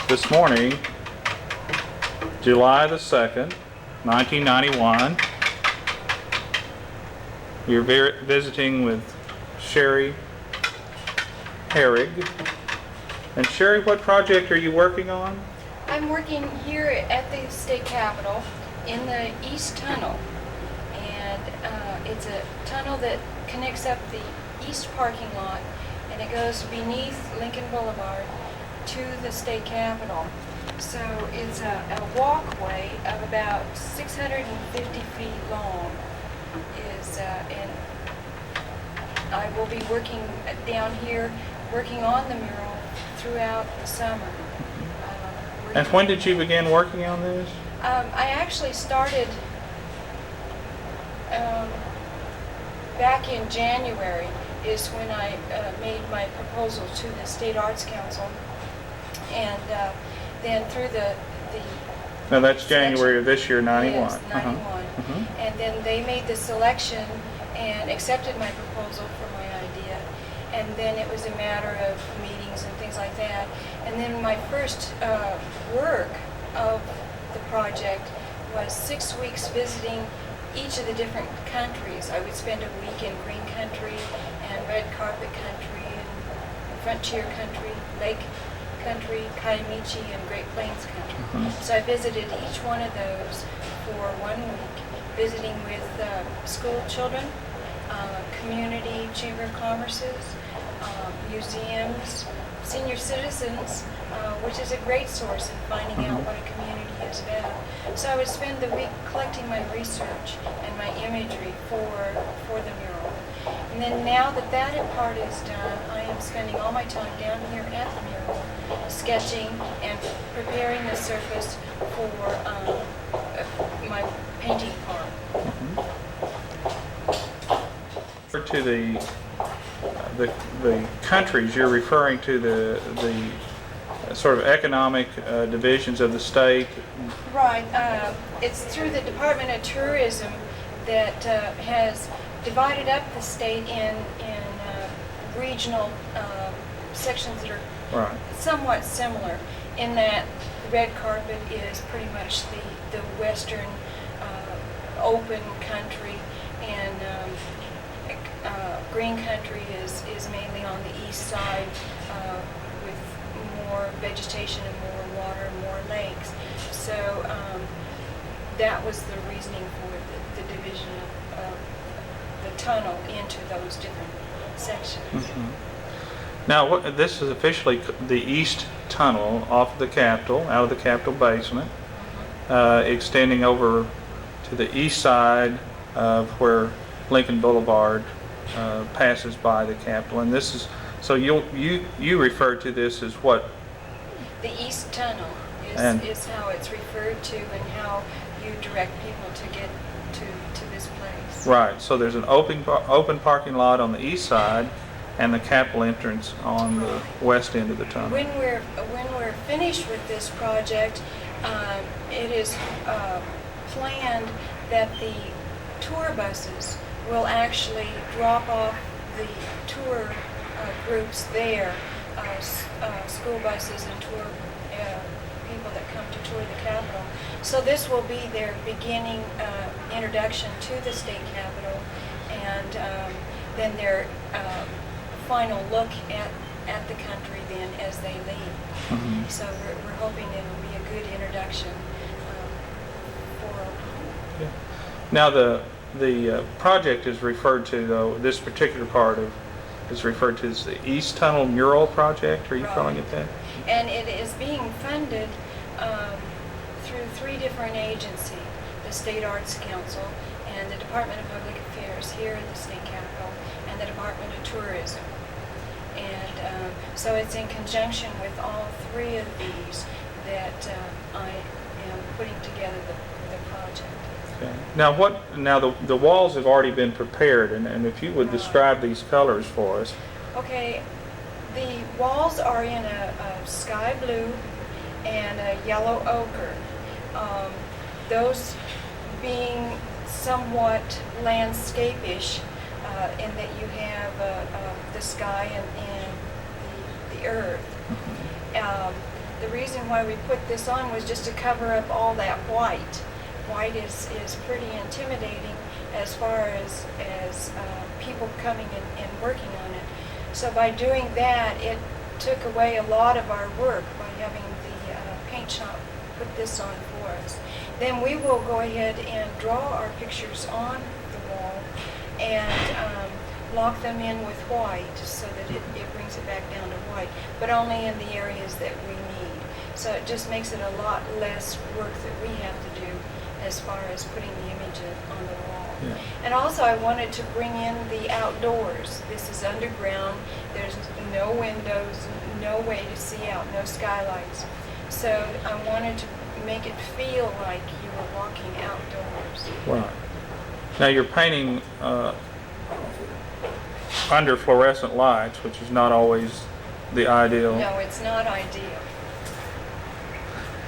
this morning, July the 2nd, 1991. You're visiting with Sherry Herrig. And Sherry, what project are you working on? I'm working here at the state capitol in the East Tunnel. And it's a tunnel that connects up the east parking lot, and it goes beneath Lincoln Boulevard to the state capitol. So it's a walkway of about 650 feet long. And I will be working down here, working on the mural throughout the summer. And when did you begin working on this? I actually started back in January is when I made my proposal to the State Arts Council, and then through the Now that's January of this year, 91. Yes, 91. And then they made the selection and accepted my proposal for my idea, and then it was a matter of meetings and things like that. And then my first work of the project was 6 weeks visiting each of the different countries. I would spend a week in green country and red carpet country and frontier country, lake country, Kiamichi, and Great Plains country. So I visited each one of those for 1 week, visiting with school children, community chamber of commerces, museums, senior citizens, which is a great source in finding out what a community is about. So I would spend the week collecting my research and my imagery for the mural. And then now that that part is done, I am spending all my time down here at the mural, sketching and preparing the surface for my painting part. To the countries, you're referring to the sort of economic divisions of the state. Right. It's through the Department of Tourism that has divided up the state in regional sections that are somewhat similar, in that the red carpet is pretty much the western open country, and green country is mainly on the east side with more vegetation and more water and more lakes. So that was the reasoning for the division of the tunnel into those different sections. Now, this is officially the East Tunnel off the Capitol, out of the Capitol basement, extending over to the east side of where Lincoln Boulevard passes by the Capitol. And this is, so you refer to this as what? The East Tunnel is how it's referred to, and how you direct people to get to this place. Right. So there's an open parking lot on the east side, and the Capitol entrance on the west end of the tunnel. When we're finished with this project, it is planned that the tour buses will actually drop off the tour groups there, school buses and tour people that come to tour the Capitol. So this will be their beginning introduction to the state Capitol, and then their final look at the country then as they leave. So we're hoping it will be a good introduction for. Yeah. Now the project is referred to, though, this particular part is referred to as the East Tunnel Mural Project. Are you calling it that? And it is being funded through 3 different agencies: the State Arts Council, and the Department of Public Affairs here at the State Capitol, and the Department of Tourism. And so it's in conjunction with all 3 of these that I am putting together the project. Okay. Now the walls have already been prepared, and if you would describe these colors for us. Okay, the walls are in a sky blue and a yellow ochre. Those being somewhat landscape-ish, in that you have the sky and the earth. the reason why we put this on was just to cover up all that white. White is pretty intimidating as far as people coming and working on it. So by doing that, it took away a lot of our work by having the paint shop put this on for us. Then we will go ahead and draw our pictures on the wall and lock them in with white so that it brings it back down to white, but only in the areas that we need. So it just makes it a lot less work that we have to do as far as putting the image on the wall. Yeah. And also I wanted to bring in the outdoors. This is underground. There's no windows, no way to see out, no skylights. So I wanted to make it feel like you were walking outdoors. Right. Now you're painting under fluorescent lights, which is not always the ideal. No, it's not ideal.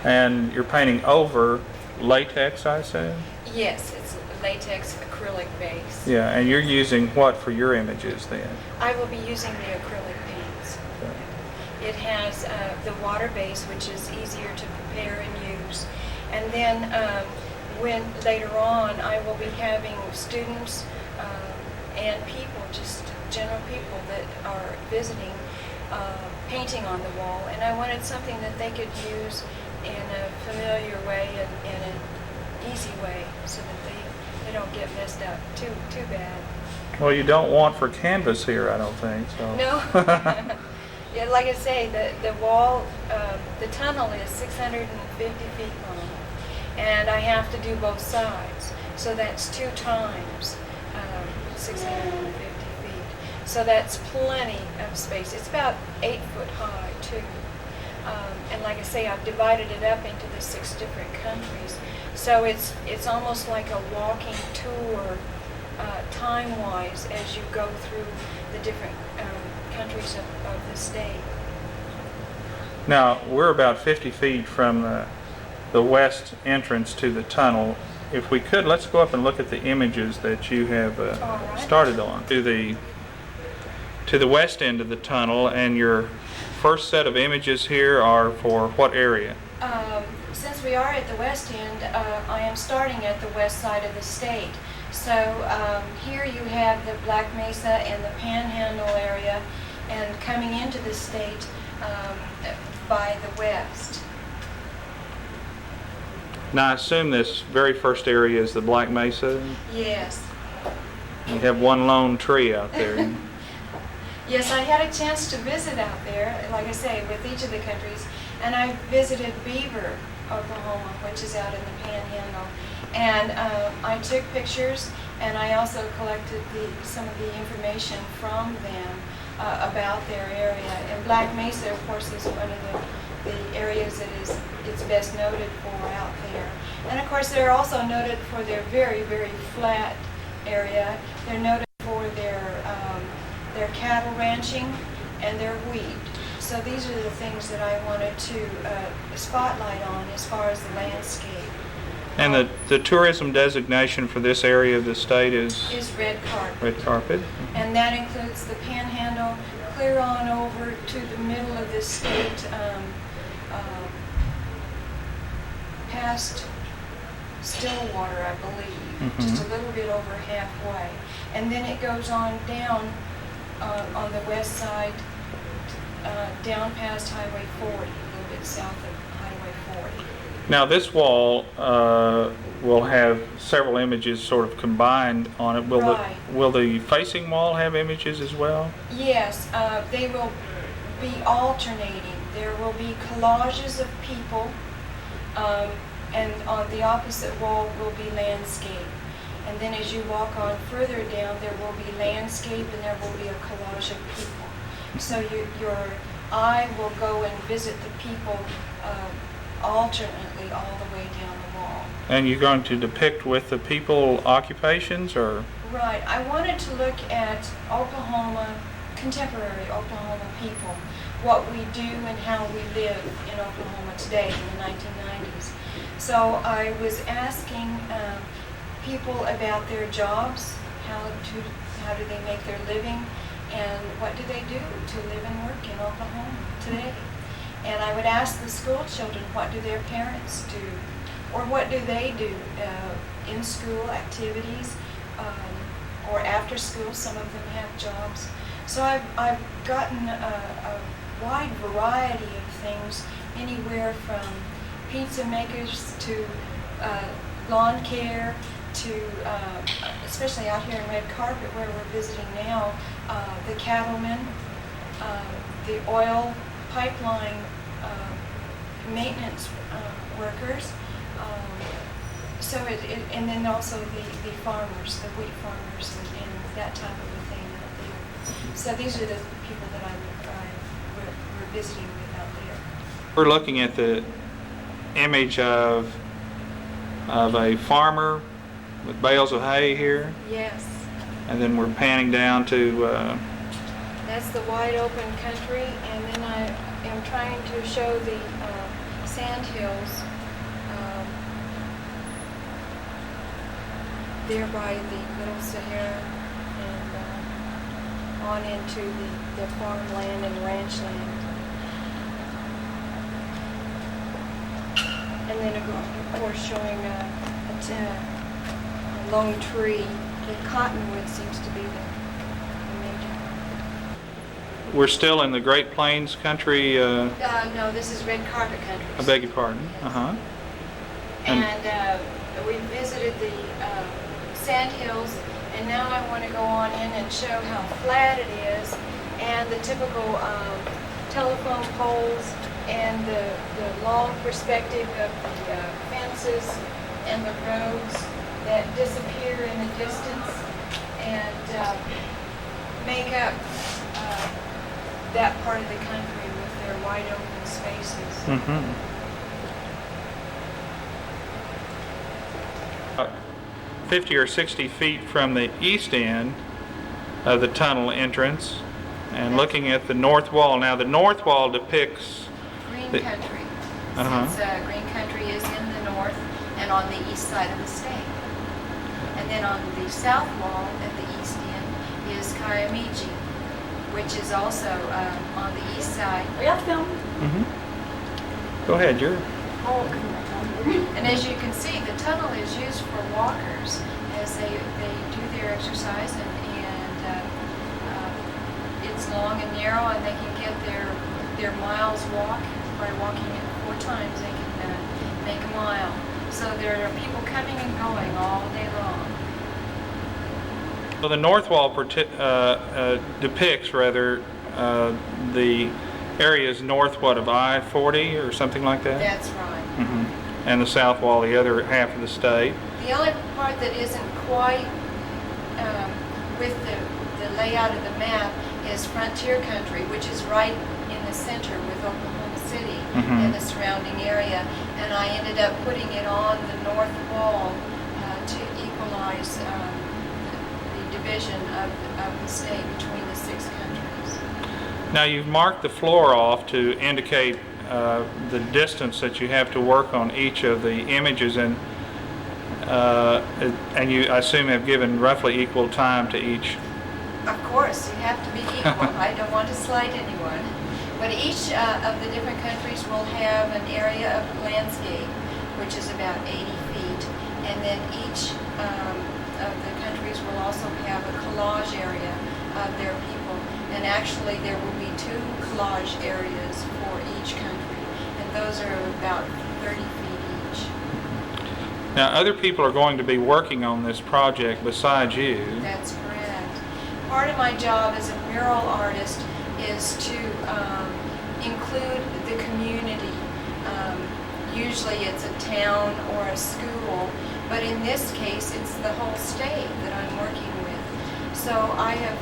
And you're painting over latex, I assume? Yes, it's latex acrylic base. Yeah, and you're using what for your images then? I will be using the acrylic paints. Okay. It has the water base, which is easier to prepare and use. And then when later on, I will be having students and people, just general people that are visiting, painting on the wall. And I wanted something that they could use in a familiar way and an easy way so that they don't get messed up too bad. Well, you don't want for canvas here, I don't think, so. No. Yeah, like I say, the wall, the tunnel is 650 feet long, and I have to do both sides. So that's 2 times 650 feet. So that's plenty of space. It's about 8 foot high, too. And like I say, I've divided it up into the 6 different countries. So it's almost like a walking tour, time-wise, as you go through the different countries of the state. Now, we're about 50 feet from the west entrance to the tunnel. If we could, let's go up and look at the images that you have right. started on. To the west end of the tunnel, and your first set of images here are for what area? Since we are at the west end, I am starting at the west side of the state. So here you have the Black Mesa and the Panhandle area, and coming into the state by the west. Now, I assume this very first area is the Black Mesa. Yes. You have one lone tree out there. Yes, I had a chance to visit out there, like I say, with each of the countries, and I visited Beaver, Oklahoma, which is out in the Panhandle, and I took pictures, and I also collected some of the information from them about their area. And Black Mesa, of course, is one of the areas that it's best noted for out there. And of course, they're also noted for their very, very flat area. They're noted for their cattle ranching and their wheat. So these are the things that I wanted to spotlight on as far as the landscape. And the tourism designation for this area of the state is red carpet. Red carpet. And that includes the Panhandle, clear on over to the middle of the state, past Stillwater, I believe, just a little bit over halfway. And then it goes on down on the west side, down past Highway 40, a little bit south of Highway 40. Now this wall will have several images sort of combined on it. Right. Will the facing wall have images as well? Yes, they will be alternating. There will be collages of people, and on the opposite wall will be landscape. And then as you walk on further down, there will be landscape and there will be a collage of people. So your eye will go and visit the people alternately all the way down the wall. And you're going to depict with the people occupations, or? Right. I wanted to look at Oklahoma, contemporary Oklahoma people, what we do and how we live in Oklahoma today in the 1990s. So I was asking people about their jobs, how do they make their living, and what do they do to live and work in Oklahoma today. And I would ask the school children, what do their parents do? Or what do they do in school activities or after school? Some of them have jobs. So I've gotten a wide variety of things, anywhere from pizza makers to lawn care to, especially out here in Red Carpet where we're visiting now, the cattlemen, the oil pipeline maintenance workers, and then also the farmers, the wheat farmers and that type of a thing out there. So these are the people that we're visiting with out there. We're looking at the image of a farmer with bales of hay here, Yes. and then we're panning down to That's the wide open country, and then I am trying to show the sand hills there by the Middle Sahara and on into the farmland and ranch land. And then of course showing a lone tree. The cottonwood seems to be the major. we're still in the Great Plains country. No, this is Red Carpet country. I beg your pardon. And we visited the sand hills, and now I want to go on in and show how flat it is, and the typical telephone poles, and the long perspective of the fences and the roads that disappear in the distance and make up that part of the country with their wide open spaces. 50 or 60 feet from the east end of the tunnel entrance, and looking at the north wall. Now the north wall depicts Green country. Since green country is in the north and on the east side of the state. And then on the south wall at the east end is Kiamiji, which is also on the east side. Are y'all filming? Go ahead, you're. And as you can see, the tunnel is used for walkers as they do their exercise, and it's long and narrow, and they can get their miles walk by walking it 4 times. They can make a mile. So there are people coming and going all day long. So the north wall depicts rather the areas north of I-40 or something like that? That's right. And the south wall, the other half of the state. The only part that isn't quite with the layout of the map is frontier country, which is right in the center with Oklahoma City and the surrounding area. And I ended up putting it on the north wall to equalize the division of the state between the 6 countries. Now you've marked the floor off to indicate the distance that you have to work on each of the images, and you, I assume, have given roughly equal time to each. Of course, you have to be equal. I don't want to slight anyone. But each of the different countries will have an area of landscape, which is about 80 feet. And then each of the countries will also have a collage area of their people. And actually, there will be 2 collage areas for each country. And those are about 30 feet each. Now, other people are going to be working on this project besides you. That's correct. Part of my job as a mural artist is to include the community. Usually it's a town or a school, but in this case it's the whole state that I'm working with. So I have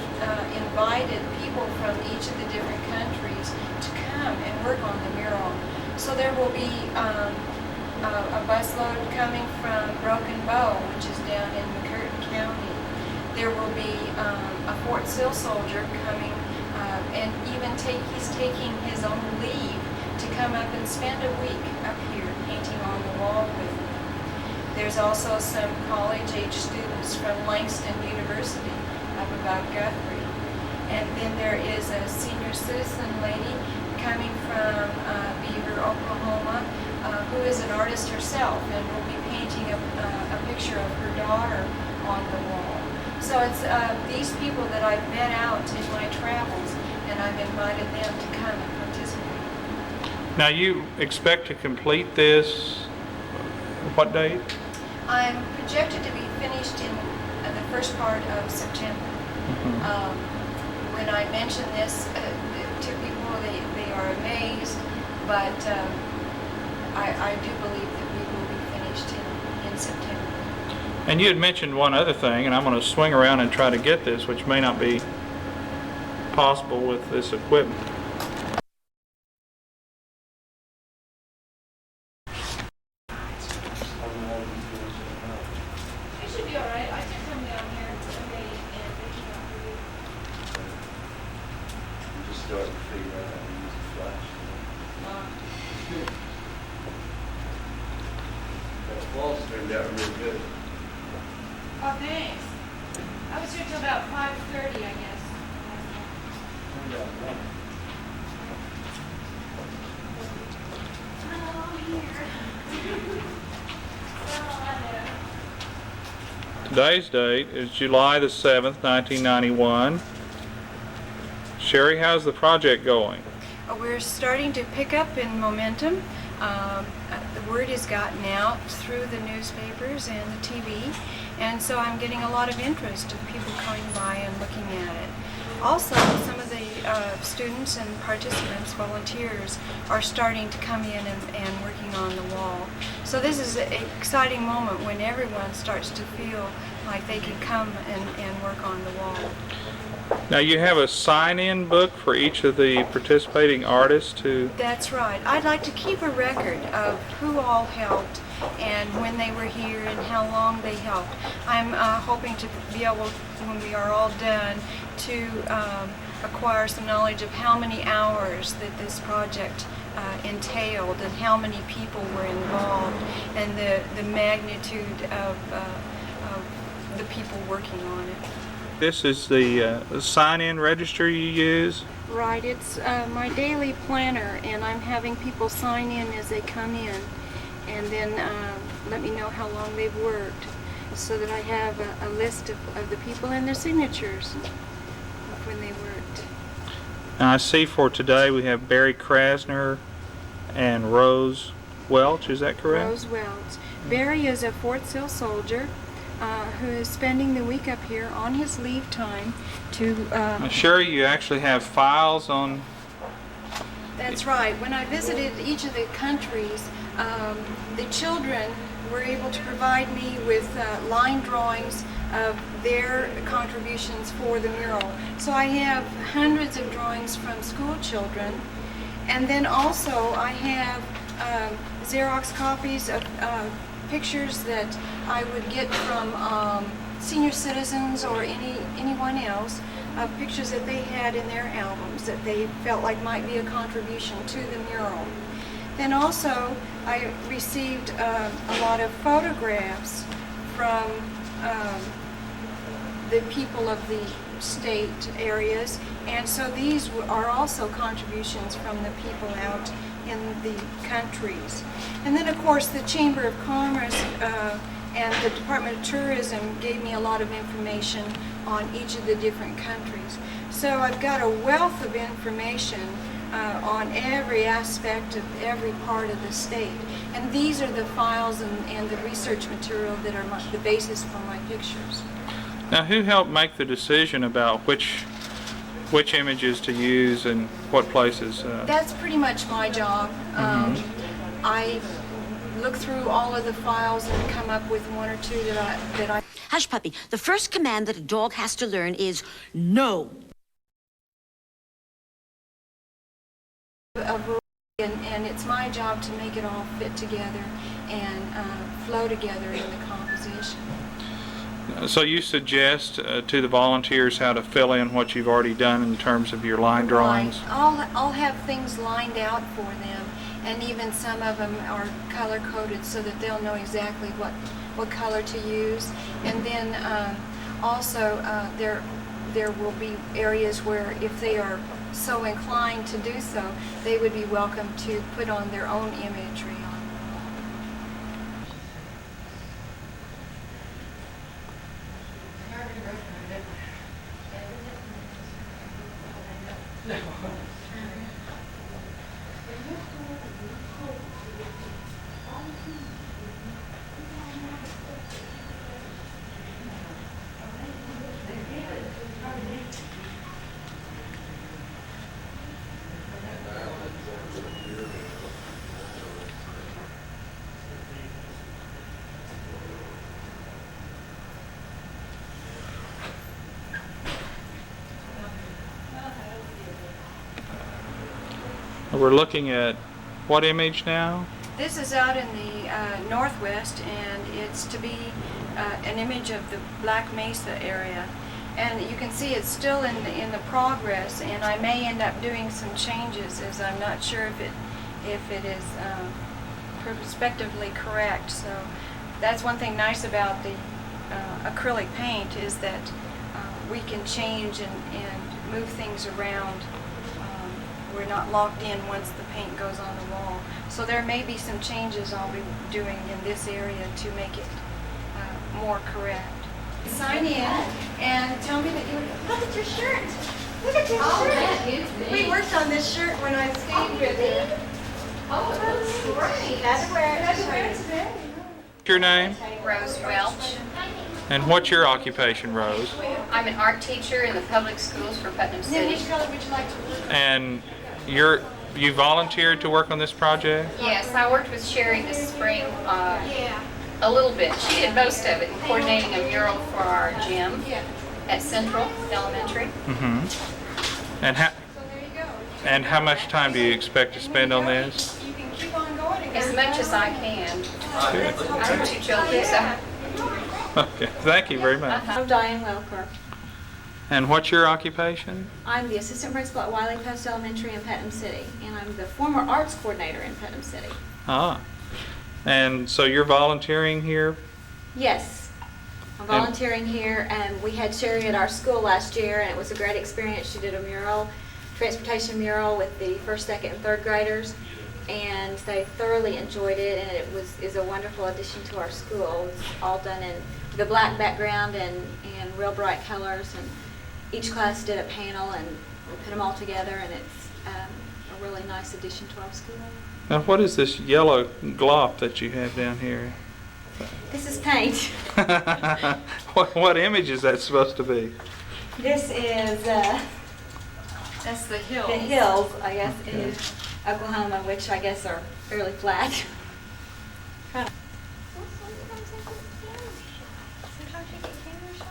invited people from each of the different countries to come and work on the mural. So there will be a busload coming from Broken Bow, which is down in McCurtain County. There will be a Fort Sill soldier coming, and even he's taking his own leave to come up and spend a week up here painting on the wall with me. There's also some college-age students from Langston University up about Guthrie. And then there is a senior citizen lady coming from Beaver, Oklahoma, who is an artist herself and will be painting a picture of her daughter on the wall. So it's these people that I've met out in my travels, and I've invited them to come and participate. Now you expect to complete this, what date? I'm projected to be finished in the first part of September. When I mention this to people, they are amazed, but I do believe that we will be finished in September. And you had mentioned one other thing, and I'm going to swing around and try to get this, which may not be possible with this equipment. It should be all right. I can come down here and they came out for you. I'm just starting to figure out how to use the flash. That wall's turned out real good. Oh, thanks. I was here till about 5:30, I guess. Today's date is July the 7th, 1991. Sherry, how's the project going? We're starting to pick up in momentum. The word has gotten out through the newspapers and the TV, and so I'm getting a lot of interest of people coming by and looking at it. Also, some of the students and participants, volunteers, are starting to come in and working on the wall. So this is an exciting moment when everyone starts to feel like they can come and work on the wall. Now you have a sign-in book for each of the participating artists to... That's right. I'd like to keep a record of who all helped and when they were here and how long they helped. I'm hoping to be able, when we are all done, to acquire some knowledge of how many hours that this project entailed and how many people were involved and the magnitude of the people working on it. This is the sign-in register you use? Right, it's my daily planner, and I'm having people sign in as they come in, and then let me know how long they've worked, so that I have a list of the people and their signatures of when they worked. Now I see for today we have Barry Krasner and Rose Welch, is that correct? Rose Welch. Barry is a Fort Sill soldier who is spending the week up here on his leave time to... Now, Sherry, you actually have files on... That's right. When I visited each of the countries, the children were able to provide me with line drawings of their contributions for the mural. So I have hundreds of drawings from school children, and then also I have Xerox copies of pictures that I would get from senior citizens or anyone else, of pictures that they had in their albums that they felt like might be a contribution to the mural. Then also I received a lot of photographs from the people of the state areas, and so these are also contributions from the people out in the countries. And then of course the Chamber of Commerce and the Department of Tourism gave me a lot of information on each of the different countries. So I've got a wealth of information on every aspect of every part of the state. And these are the files and the research material that are the basis for my pictures. Now who helped make the decision about which images to use and what places? That's pretty much my job. I look through all of the files and come up with one or two that I... Hush, puppy. The first command that a dog has to learn is no. And it's my job to make it all fit together and flow together in the composition. So you suggest to the volunteers how to fill in what you've already done in terms of your line drawings? Right. I'll have things lined out for them, and even some of them are color coded so that they'll know exactly what color to use. And then also there will be areas where if they are so inclined to do so, they would be welcome to put on their own imagery on. We're looking at what image now? This is out in the northwest, and it's to be an image of the Black Mesa area. And you can see it's still in the progress, and I may end up doing some changes, as I'm not sure if it is prospectively correct. So that's one thing nice about the acrylic paint, is that we can change and move things around. We're not locked in once the paint goes on the wall. So there may be some changes I'll be doing in this area to make it more correct. Sign in and tell me that you look at your shirt. Look at your shirt. We worked on this shirt when I stayed with her. Oh, that's great. Had to wear it today. What's your name? Rose Welch. And what's your occupation, Rose? I'm an art teacher in the public schools for Putnam Then City. which color would you like to work? And you volunteered to work on this project? Yes, I worked with Sherry this spring Yeah. a little bit. She did most of it, coordinating a mural for our gym Yeah. at Central Elementary. Mm-hmm. And how, So there you go. and how much time do you expect to spend on this? You can keep on going. and As go. much as I can. Good. I have 2 children, so. Okay, thank you very much. Uh-huh. I'm Diane Welker. And what's your occupation? I'm the assistant principal at Wiley Post Elementary in Putnam City, and I'm the former arts coordinator in Putnam City. Ah. And so you're volunteering here? Yes, I'm volunteering here, and we had Sherry at our school last year, and it was a great experience. She did a mural, transportation mural with the first, second, and third graders, and they thoroughly enjoyed it, and it is a wonderful addition to our school. It's all done in the black background and real bright colors, and each class did a panel, and we put them all together, and it's a really nice addition to our school. Now, what is this yellow glop that you have down here? This is paint. What image is that supposed to be? This is That's the hill. the hills, I guess, Okay. in Oklahoma, which I guess are fairly flat. Sometimes you get camera shy.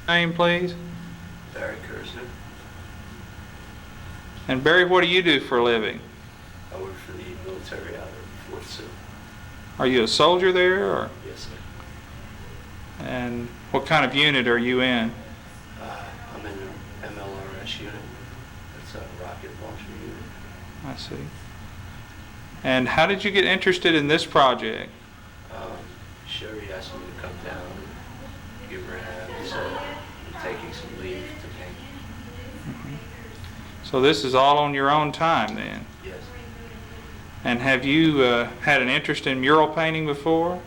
Name, please. Barry Kersner. And Barry, what do you do for a living? I work for the military out of Fort Sill. Are you a soldier there, or? Yes, sir. And what kind of unit are you in? I'm in an MLRS unit. That's a rocket launcher unit. I see. And how did you get interested in this project? Sherry asked me to come down and give her a hand, so I'm taking some leave to paint. So this is all on your own time then? Yes. And have you had an interest in mural painting before?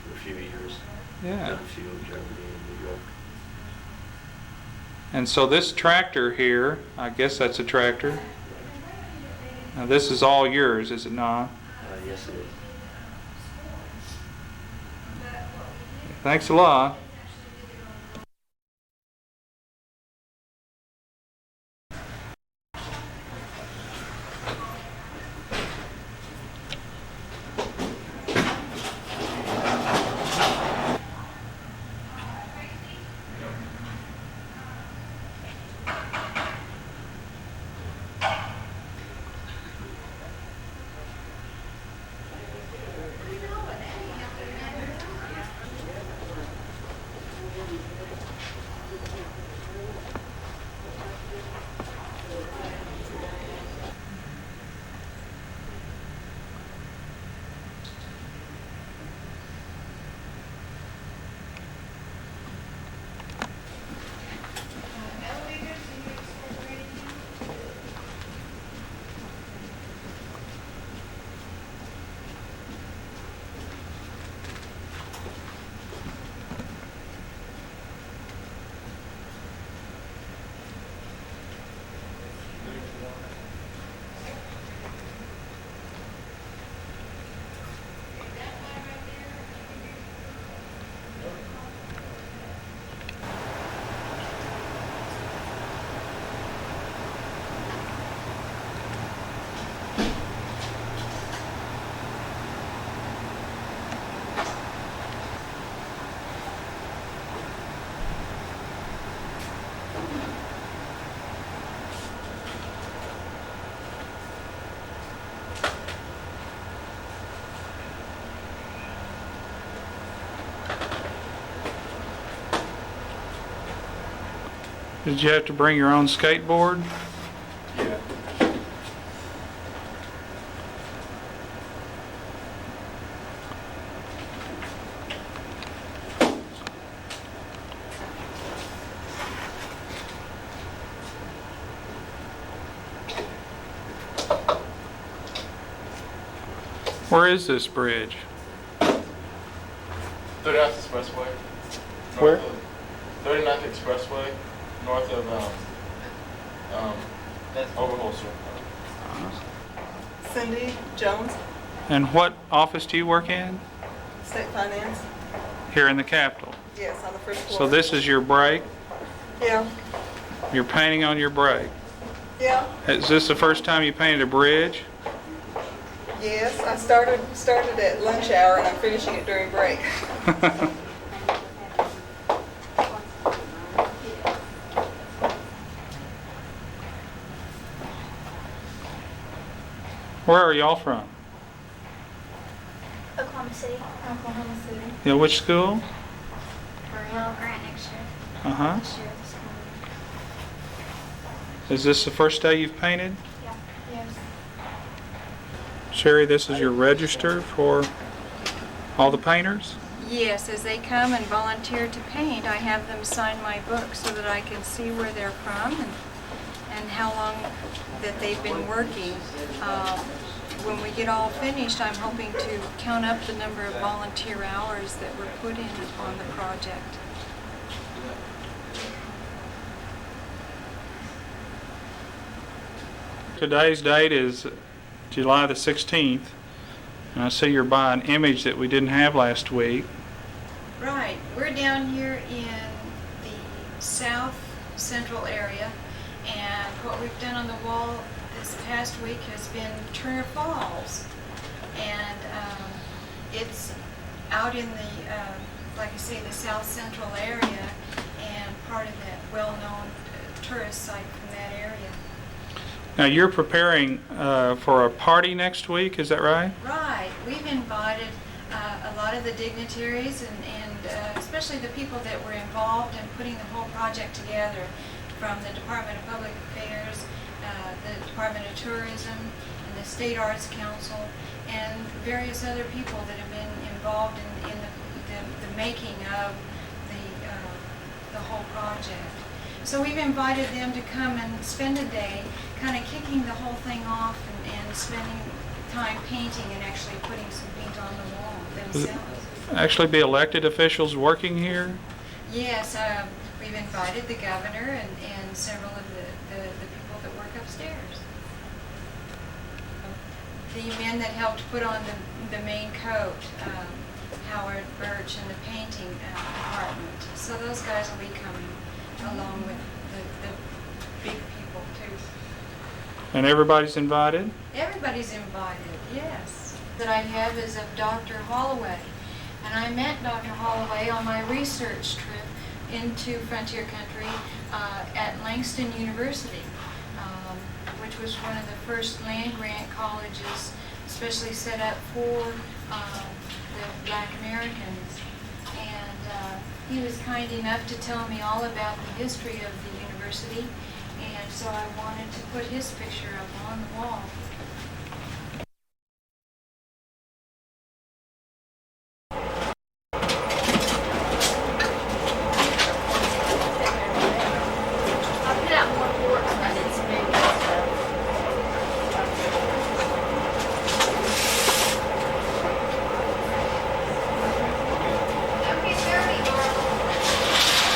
For a few years. Yeah. Done a few in Germany and New York. And so this tractor here, I guess that's a tractor. Now this is all yours, is it not? Yes, it is. Thanks a lot. Did you have to bring your own skateboard? Yeah. Where is this bridge? 39th Expressway. Where? 39th Expressway, north of Overholser. Cindy Jones, And what office do you work in? State Finance. Here in the Capitol. Yes, on the first floor. So this is your break? Yeah, You're painting on your break. yeah, Is this the first time you painted a bridge? yes. I started at lunch hour and I'm finishing it during break. Where are y'all from? Oklahoma City. Oklahoma City. Yeah, which school? Mural grant next year. Uh-huh. This year, this coming year. Is this the first day you've painted? Yeah. Yes. Sherry, this is your register for all the painters? Yes, as they come and volunteer to paint, I have them sign my book so that I can see where they're from and how long that they've been working. When we get all finished, I'm hoping to count up the number of volunteer hours that were put in on the project. Today's date is July the 16th, and I see you're by an image that we didn't have last week. Right, we're down here in the south central area, and what we've done on the wall this past week has been Turner Falls, and it's out in the, like I say, the south central area, and part of that well-known tourist site from that area. Now you're preparing for a party next week, is that right? Right. We've invited a lot of the dignitaries and especially the people that were involved in putting the whole project together, from the Department of Public Affairs, the Department of Tourism, and the State Arts Council, and various other people that have been involved in the making of the whole project. So we've invited them to come and spend a day kind of kicking the whole thing off and spending time painting and actually putting some paint on the wall themselves. Actually be elected officials working here? Yes, we've invited the governor and several of the people that work upstairs. The men that helped put on the main coat, Howard Birch, and the painting department. So those guys will be coming along with the big people too. And everybody's invited? Everybody's invited, yes. That I have is of Dr. Holloway. And I met Dr. Holloway on my research trip into frontier country at Langston University, which was one of the first land grant colleges especially set up for the Black Americans. And he was kind enough to tell me all about the history of the university, and so I wanted to put his picture up on the wall. I put out more forks, I did some moving stuff. Don't get dirty, Marla.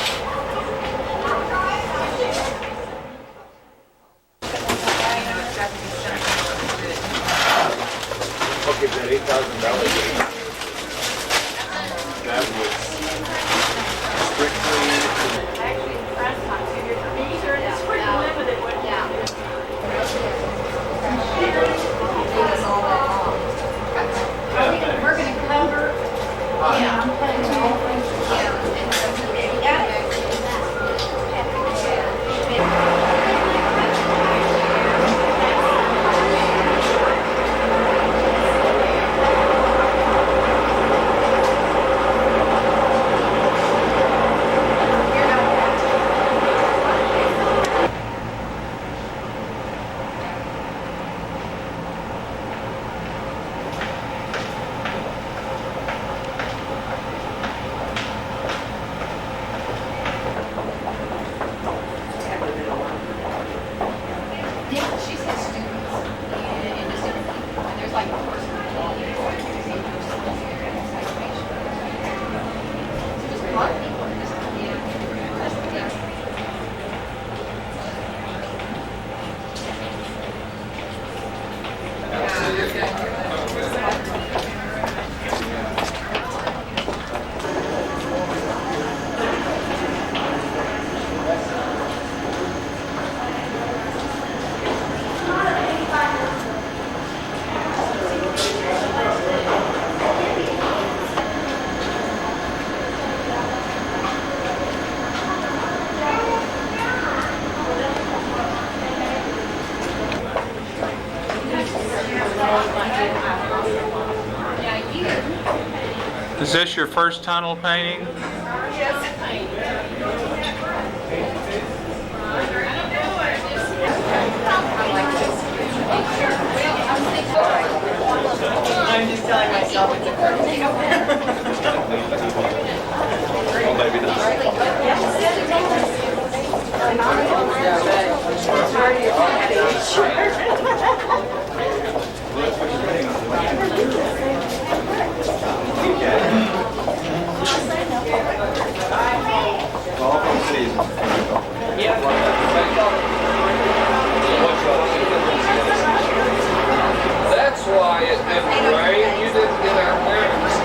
Is this your first tunnel painting? I'm just telling myself it's a Well, maybe not. That's why it didn't rain. You didn't get our parents.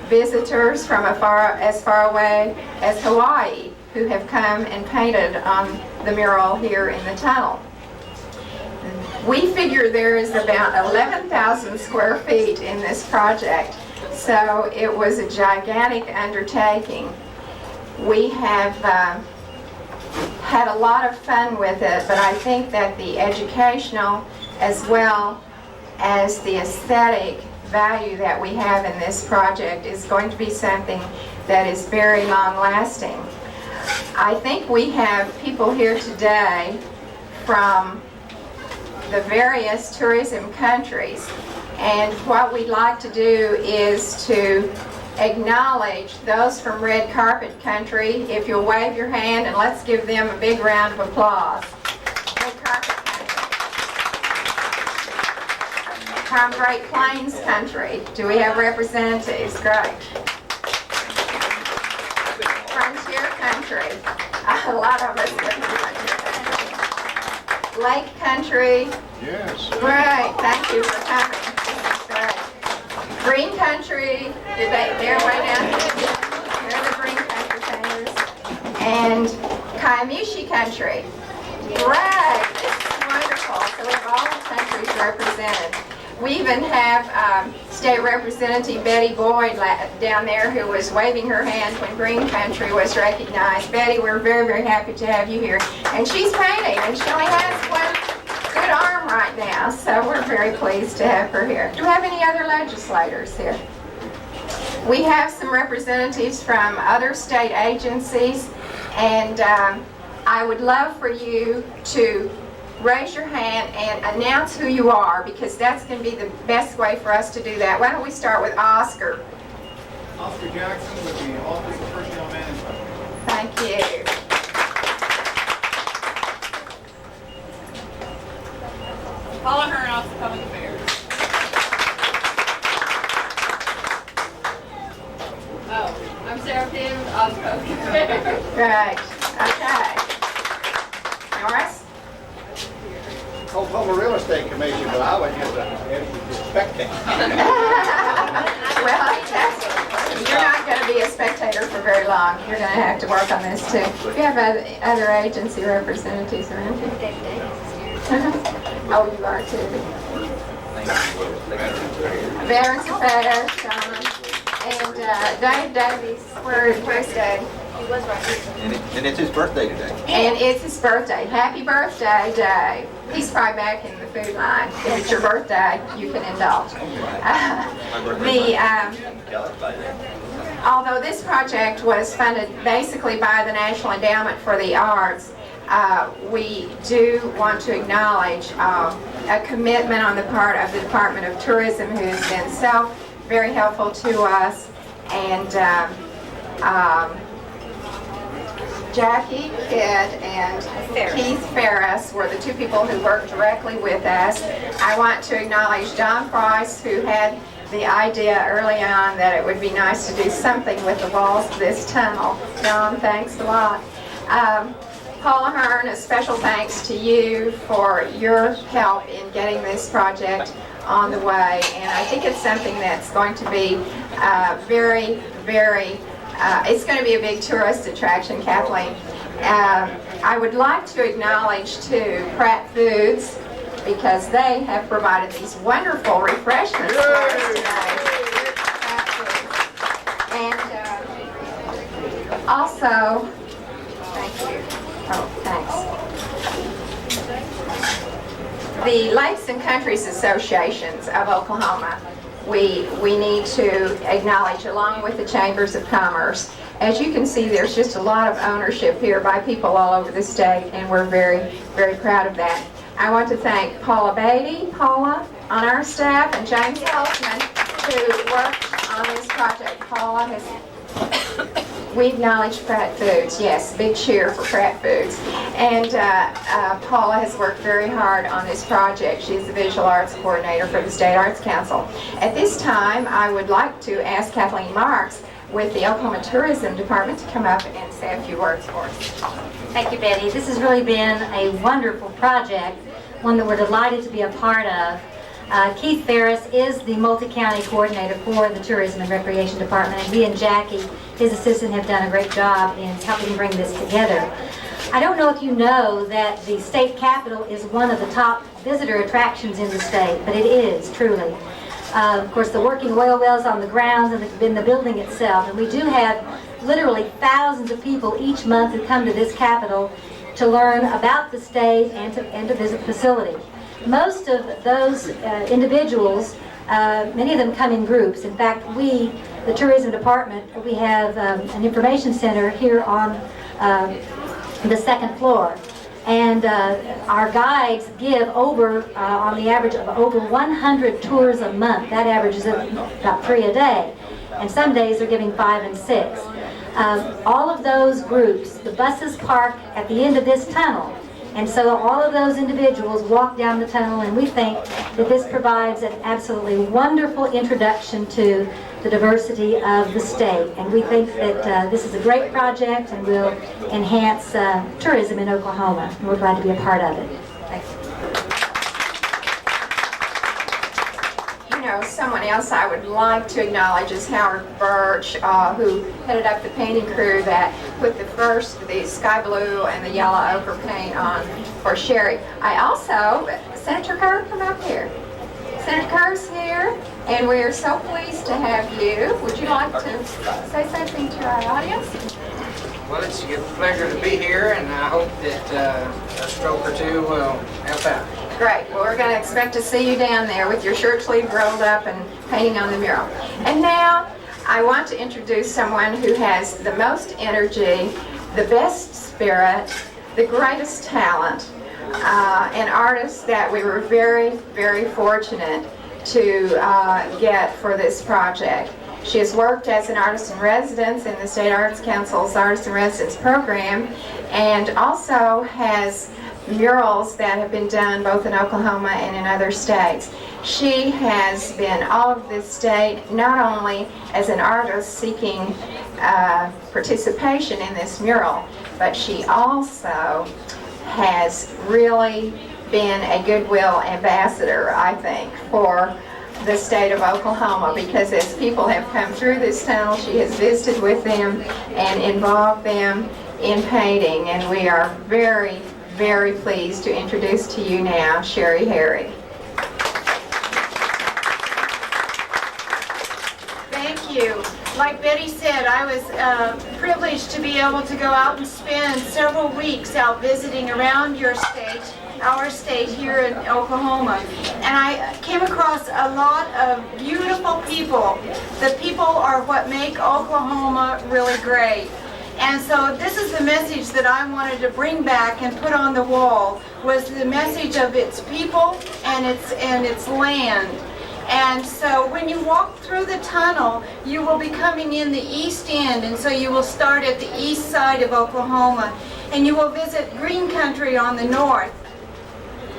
Visitors from as far away as Hawaii who have come and painted on the mural here in the tunnel. We figure there is about 11,000 square feet in this project, so it was a gigantic undertaking. We have had a lot of fun with it, but I think that the educational as well as the aesthetic value that we have in this project is going to be something that is very long-lasting. I think we have people here today from the various tourism countries, and what we'd like to do is to acknowledge those from red carpet country. If you'll wave your hand and let's give them a big round of applause. Red carpet country. From Great Plains country, do we have representatives? Great. Frontier country, a lot of us live in frontier country. Lake country. Yes. Great, thank you for coming. This is great. Green country, they're way down here. They're the green country painters. And Kaimishi country. Great, this is wonderful. So we have all the countries represented. We even have State Representative Betty Boyd down there who was waving her hand when Green Country was recognized. Betty, we're very, very happy to have you here. And she's painting, and she only has one good arm right now, so we're very pleased to have her here. Do we have any other legislators here? We have some representatives from other state agencies, and I would love for you to raise your hand and announce who you are, because that's going to be the best way for us to do that. Why don't we start with Oscar? Oscar Jackson with the Office of Personnel Management. Thank you. Paula Hearn, Office of Public Affairs. Oh, I'm Sarah Pym, Office of Public Affairs. Great. Okay. Norris? Oklahoma Real Estate Commission, but I would just spectate. Well, you're not going to be a spectator for very long. You're going to have to work on this too. Do you have other agency representatives around here? David Davis is here. Oh, you are too. Veterans Affairs, Donna. And Dave Davies, where's Dave? He was right here. And it's his birthday today. And it's his birthday. Happy birthday, Dave. He's probably back in the food line. If it's your birthday, you can indulge. Although this project was funded basically by the National Endowment for the Arts, we do want to acknowledge a commitment on the part of the Department of Tourism, who's been so very helpful to us, and Jackie Kidd and Keith Ferris were the two people who worked directly with us. I want to acknowledge John Price, who had the idea early on that it would be nice to do something with the walls of this tunnel. John, thanks a lot. Paula Hearn, a special thanks to you for your help in getting this project on the way. And I think it's something that's going to be very, very it's going to be a big tourist attraction, Kathleen. I would like to acknowledge, too, Pratt Foods, because they have provided these wonderful refreshments for us today. Pratt Foods. And also, thank you. Oh, thanks. The Lakes and Countries Associations of Oklahoma we need to acknowledge, along with the Chambers of Commerce. As you can see, there's just a lot of ownership here by people all over the state, and we're very, very proud of that. I want to thank Paula Beatty, Paula on our staff, and James Holtzman, who worked on this project. Paula has, we acknowledge Pratt Foods, yes, big cheer for Pratt Foods. And Paula has worked very hard on this project. She's the Visual Arts Coordinator for the State Arts Council. At this time, I would like to ask Kathleen Marks with the Oklahoma Tourism Department to come up and say a few words for us. Thank you, Betty. This has really been a wonderful project, one that we're delighted to be a part of. Keith Ferris is the multi-county coordinator for the Tourism and Recreation Department, and he and Jackie, his assistant, have done a great job in helping bring this together. I don't know if you know that the state capitol is one of the top visitor attractions in the state, but it is, truly. Of course, the working oil wells on the grounds and in the building itself, and we do have literally thousands of people each month who come to this capitol to learn about the state and to visit the facility. Most of those individuals, many of them come in groups. In fact, we, the tourism department, we have an information center here on the second floor. And our guides give over, on the average of over 100 tours a month. That averages about 3 a day. And some days they're giving 5 and 6. All of those groups, the buses park at the end of this tunnel. And so all of those individuals walk down the tunnel, and we think that this provides an absolutely wonderful introduction to the diversity of the state. And we think that this is a great project and will enhance tourism in Oklahoma. And we're glad to be a part of it. Thank you. You know, someone else I would like to acknowledge is Howard Birch, who headed up the painting crew that put the sky blue and the yellow ochre paint on for Sherry. I also, Senator Kerr, come up here. Senator Kerr's here, and we are so pleased to have you. Would you like to say something to our audience? Well, it's a pleasure to be here, and I hope that a stroke or two will help out. Great. Well, we're going to expect to see you down there with your shirt sleeve rolled up and painting on the mural. And now, I want to introduce someone who has the most energy, the best spirit, the greatest talent, an artist that we were very, very fortunate to get for this project. She has worked as an artist in residence in the State Arts Council's Artist in Residence program, and also has murals that have been done both in Oklahoma and in other states. She has been all over this state, not only as an artist seeking participation in this mural, but she also has really been a goodwill ambassador, I think, for the state of Oklahoma, because as people have come through this tunnel, she has visited with them and involved them in painting, and we are very, very pleased to introduce to you now Sherry Harry. Thank you. Like Betty said, I was privileged to be able to go out and spend several weeks out visiting around your state, our state here in Oklahoma. And I came across a lot of beautiful people. The people are what make Oklahoma really great. And so this is the message that I wanted to bring back and put on the wall, was the message of its people and its land. And so when you walk through the tunnel, you will be coming in the east end, and so you will start at the east side of Oklahoma, and you will visit Green Country on the north,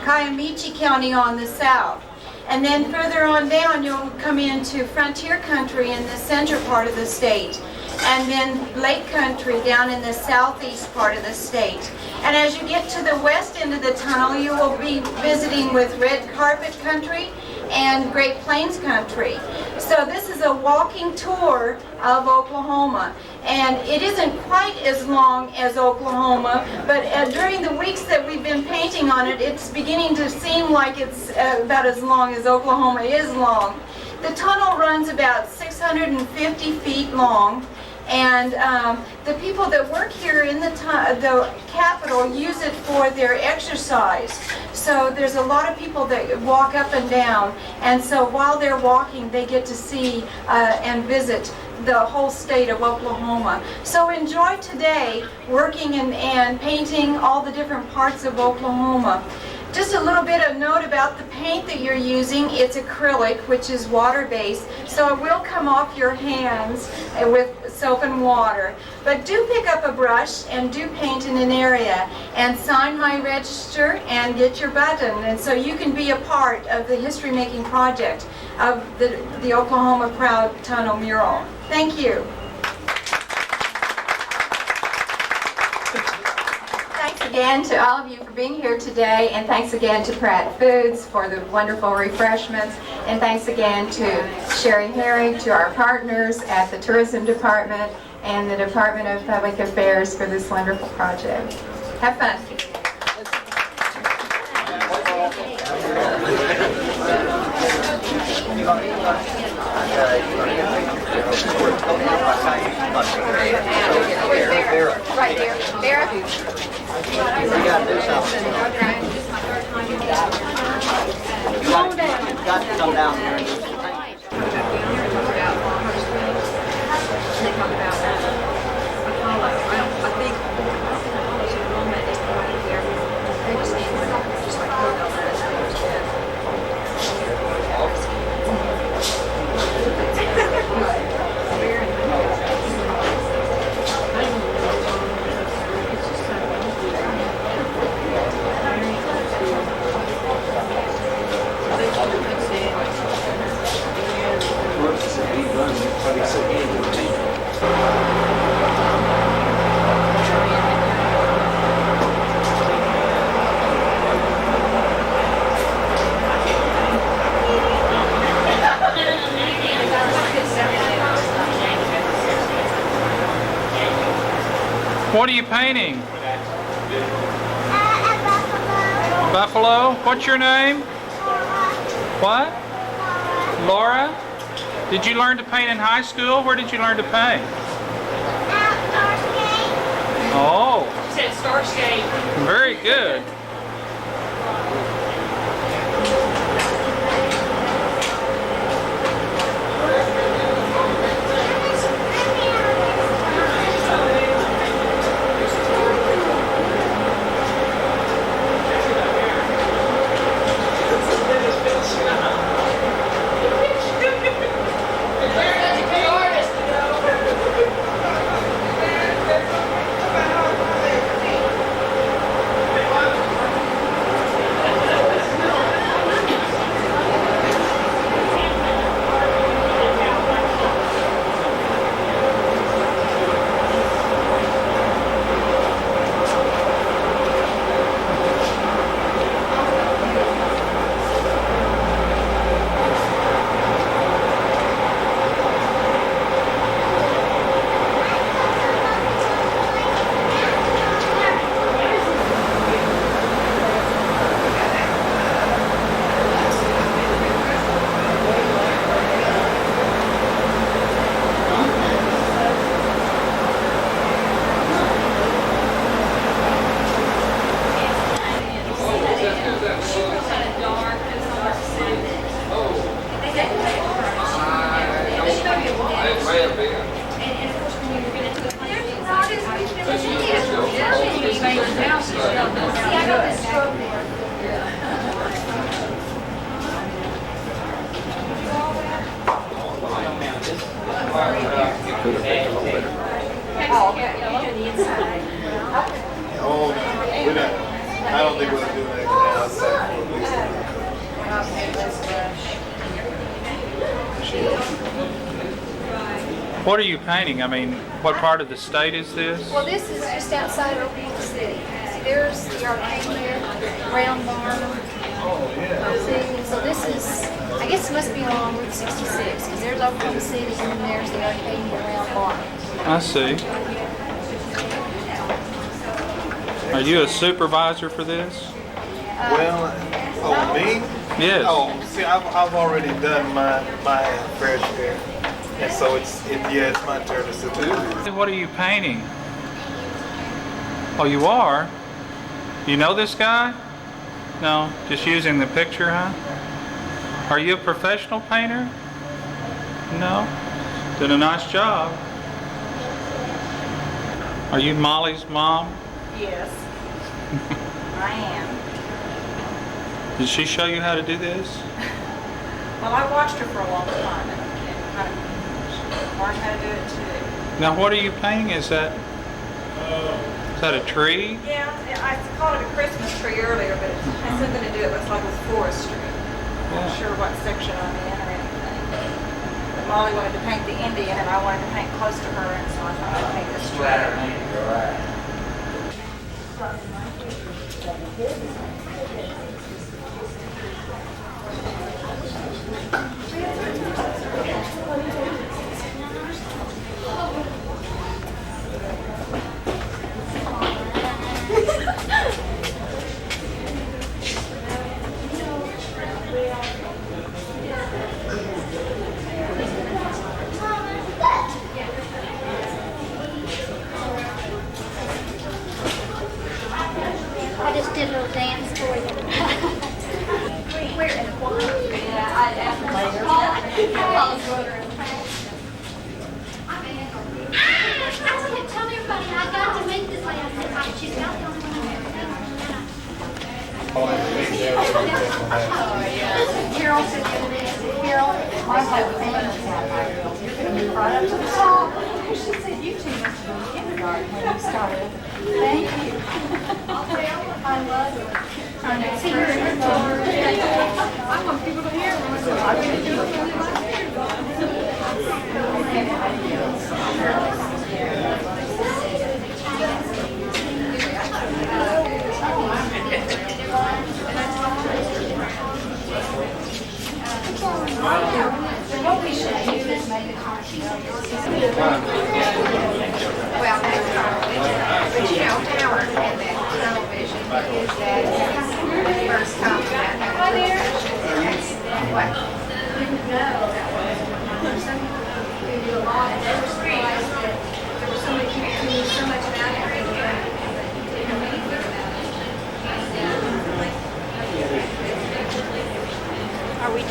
Kiamichi County on the south. And then further on down, you'll come into Frontier Country in the center part of the state, and then Lake Country down in the southeast part of the state. And as you get to the west end of the tunnel, you will be visiting with Red Carpet Country and Great Plains Country. So this is a walking tour of Oklahoma. And it isn't quite as long as Oklahoma, but during the weeks that we've been painting on it, it's beginning to seem like it's about as long as Oklahoma is long. The tunnel runs about 650 feet long, And the people that work here in the Capitol use it for their exercise. So there's a lot of people that walk up and down, and so while they're walking, they get to see and visit the whole state of Oklahoma. So enjoy today working and painting all the different parts of Oklahoma. Just a little bit of note about the paint that you're using. It's acrylic, which is water-based, so it will come off your hands with soap and water. But do pick up a brush and do paint in an area, and sign my register and get your button, and so you can be a part of the history-making project of the Oklahoma Proud Tunnel mural. Thank you. Thanks again to all of you for being here today, and thanks again to Pratt Foods for the wonderful refreshments, and thanks again to Sherry Herring, to our partners at the Tourism Department and the Department of Public Affairs for this wonderful project. Have fun. Right there. Vera? Calm down. You've got to come down here and do some things. They talk about Apollo. I think they just need just like put on that. What are you painting? Buffalo. What's your name? What? Laura? Did you learn to paint in high school? Where did you learn to paint? Oh. She said Starscape. Very good. I don't think we're doing anything outside. What are you painting? I mean, what part of the state is this? Well, this is just outside of Oklahoma City. See, there's the arcade there, Round Barn. See, so this is, I guess it must be along Route 66, because there's Oklahoma City and then there's the arcade and Round Barn. I see. Are you a supervisor for this? Well, me? Yes. Oh, see, I've already done my fair share. And so yeah, it's my turn to sit there. What are you painting? Oh, you are? You know this guy? No, just using the picture, huh? Are you a professional painter? No? Did a nice job. Are you Molly's mom? Yes, I am. Did she show you how to do this? Well, I watched her for a long time and kind of learned how to do it too. Now what are you painting? Is that a tree? Yeah, I called it a Christmas tree earlier, but it has something to do, it looks like with forestry. I'm not sure what section I'm in or anything. But Molly wanted to paint the Indian and I wanted to paint close to her, and so I thought I'd paint this tree. I just did a little dance for you. Where in the corner? Yeah, I definitely. Tell everybody, I got to make this lady. I said, she's not the only one Carol said the other day, I said, Carol, my whole family's out there. You're going to be right up to the top. She said, you two must have been in kindergarten when you started. Thank you. I love it. I know. See, you're I want people to hear me. I'm going to do it for what we should do is make a copy of well, that's but you know, Howard had that tunnel vision with his dad first time about having a discussion. What? Didn't know that was some people who do a lot, and they realized that there was so many people who knew so much about everything, but didn't know anything about it. Are we?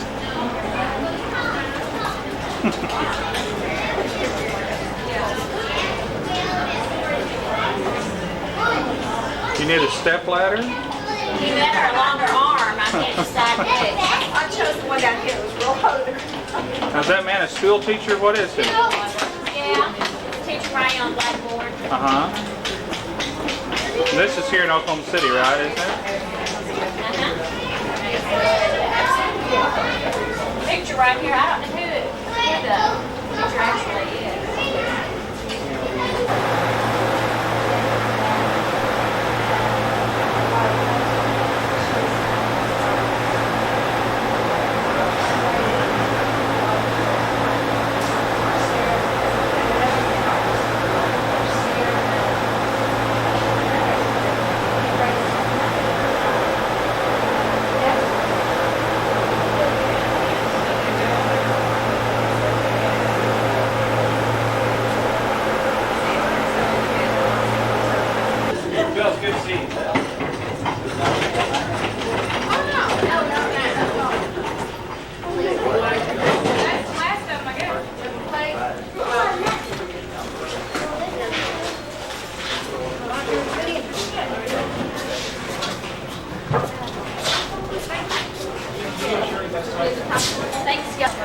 You need a step ladder? You better a longer arm. I can't decide which. I chose the one down here. It was real cold. Now, is that man a school teacher? What is he? Yeah. Teacher writing on blackboard. Uh-huh. This is here in Oklahoma City, right, isn't it? Picture right here. I don't know who the picture actually is. Good to see you. Thanks, guys.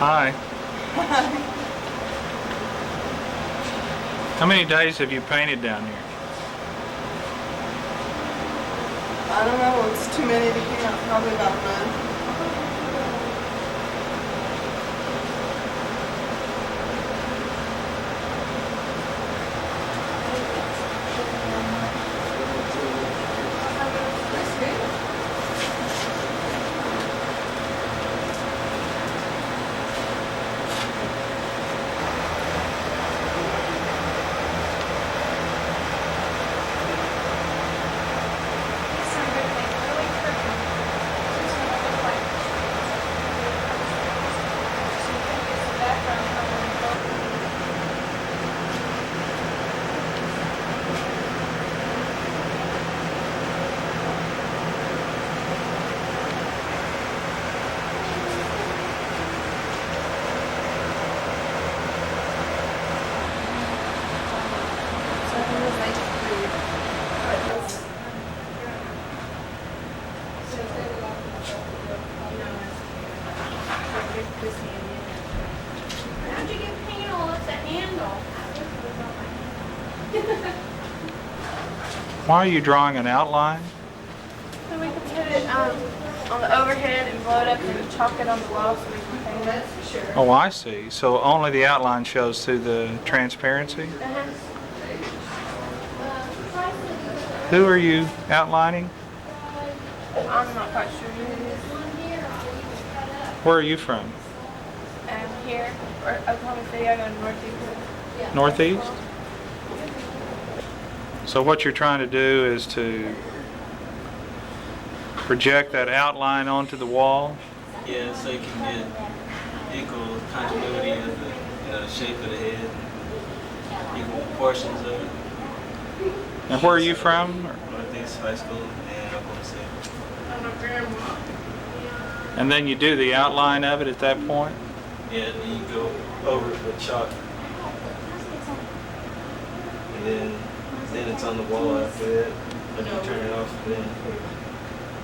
Hi. How many days have you painted down here? I don't know, it's too many to count, probably about a month. this hand in. How'd you get paint all up the handle? Why are you drawing an outline? So we can put it on the overhead and blow it up and chalk it on the wall so we can paint it. Sure. Oh, I see. So only the outline shows through the transparency? Who are you outlining? I'm not quite sure who it is. Where are you from? Here, or Oklahoma City, I go to Northeast. Northeast? So what you're trying to do is to project that outline onto the wall? Yeah, so you can get equal continuity of the shape of the head, equal proportions of it. And where are you from? Northeast High School and Oklahoma City. And then you do the outline of it at that point? Yeah, and then you go over it with chalk. And then it's on the wall after that. When you turn it off, then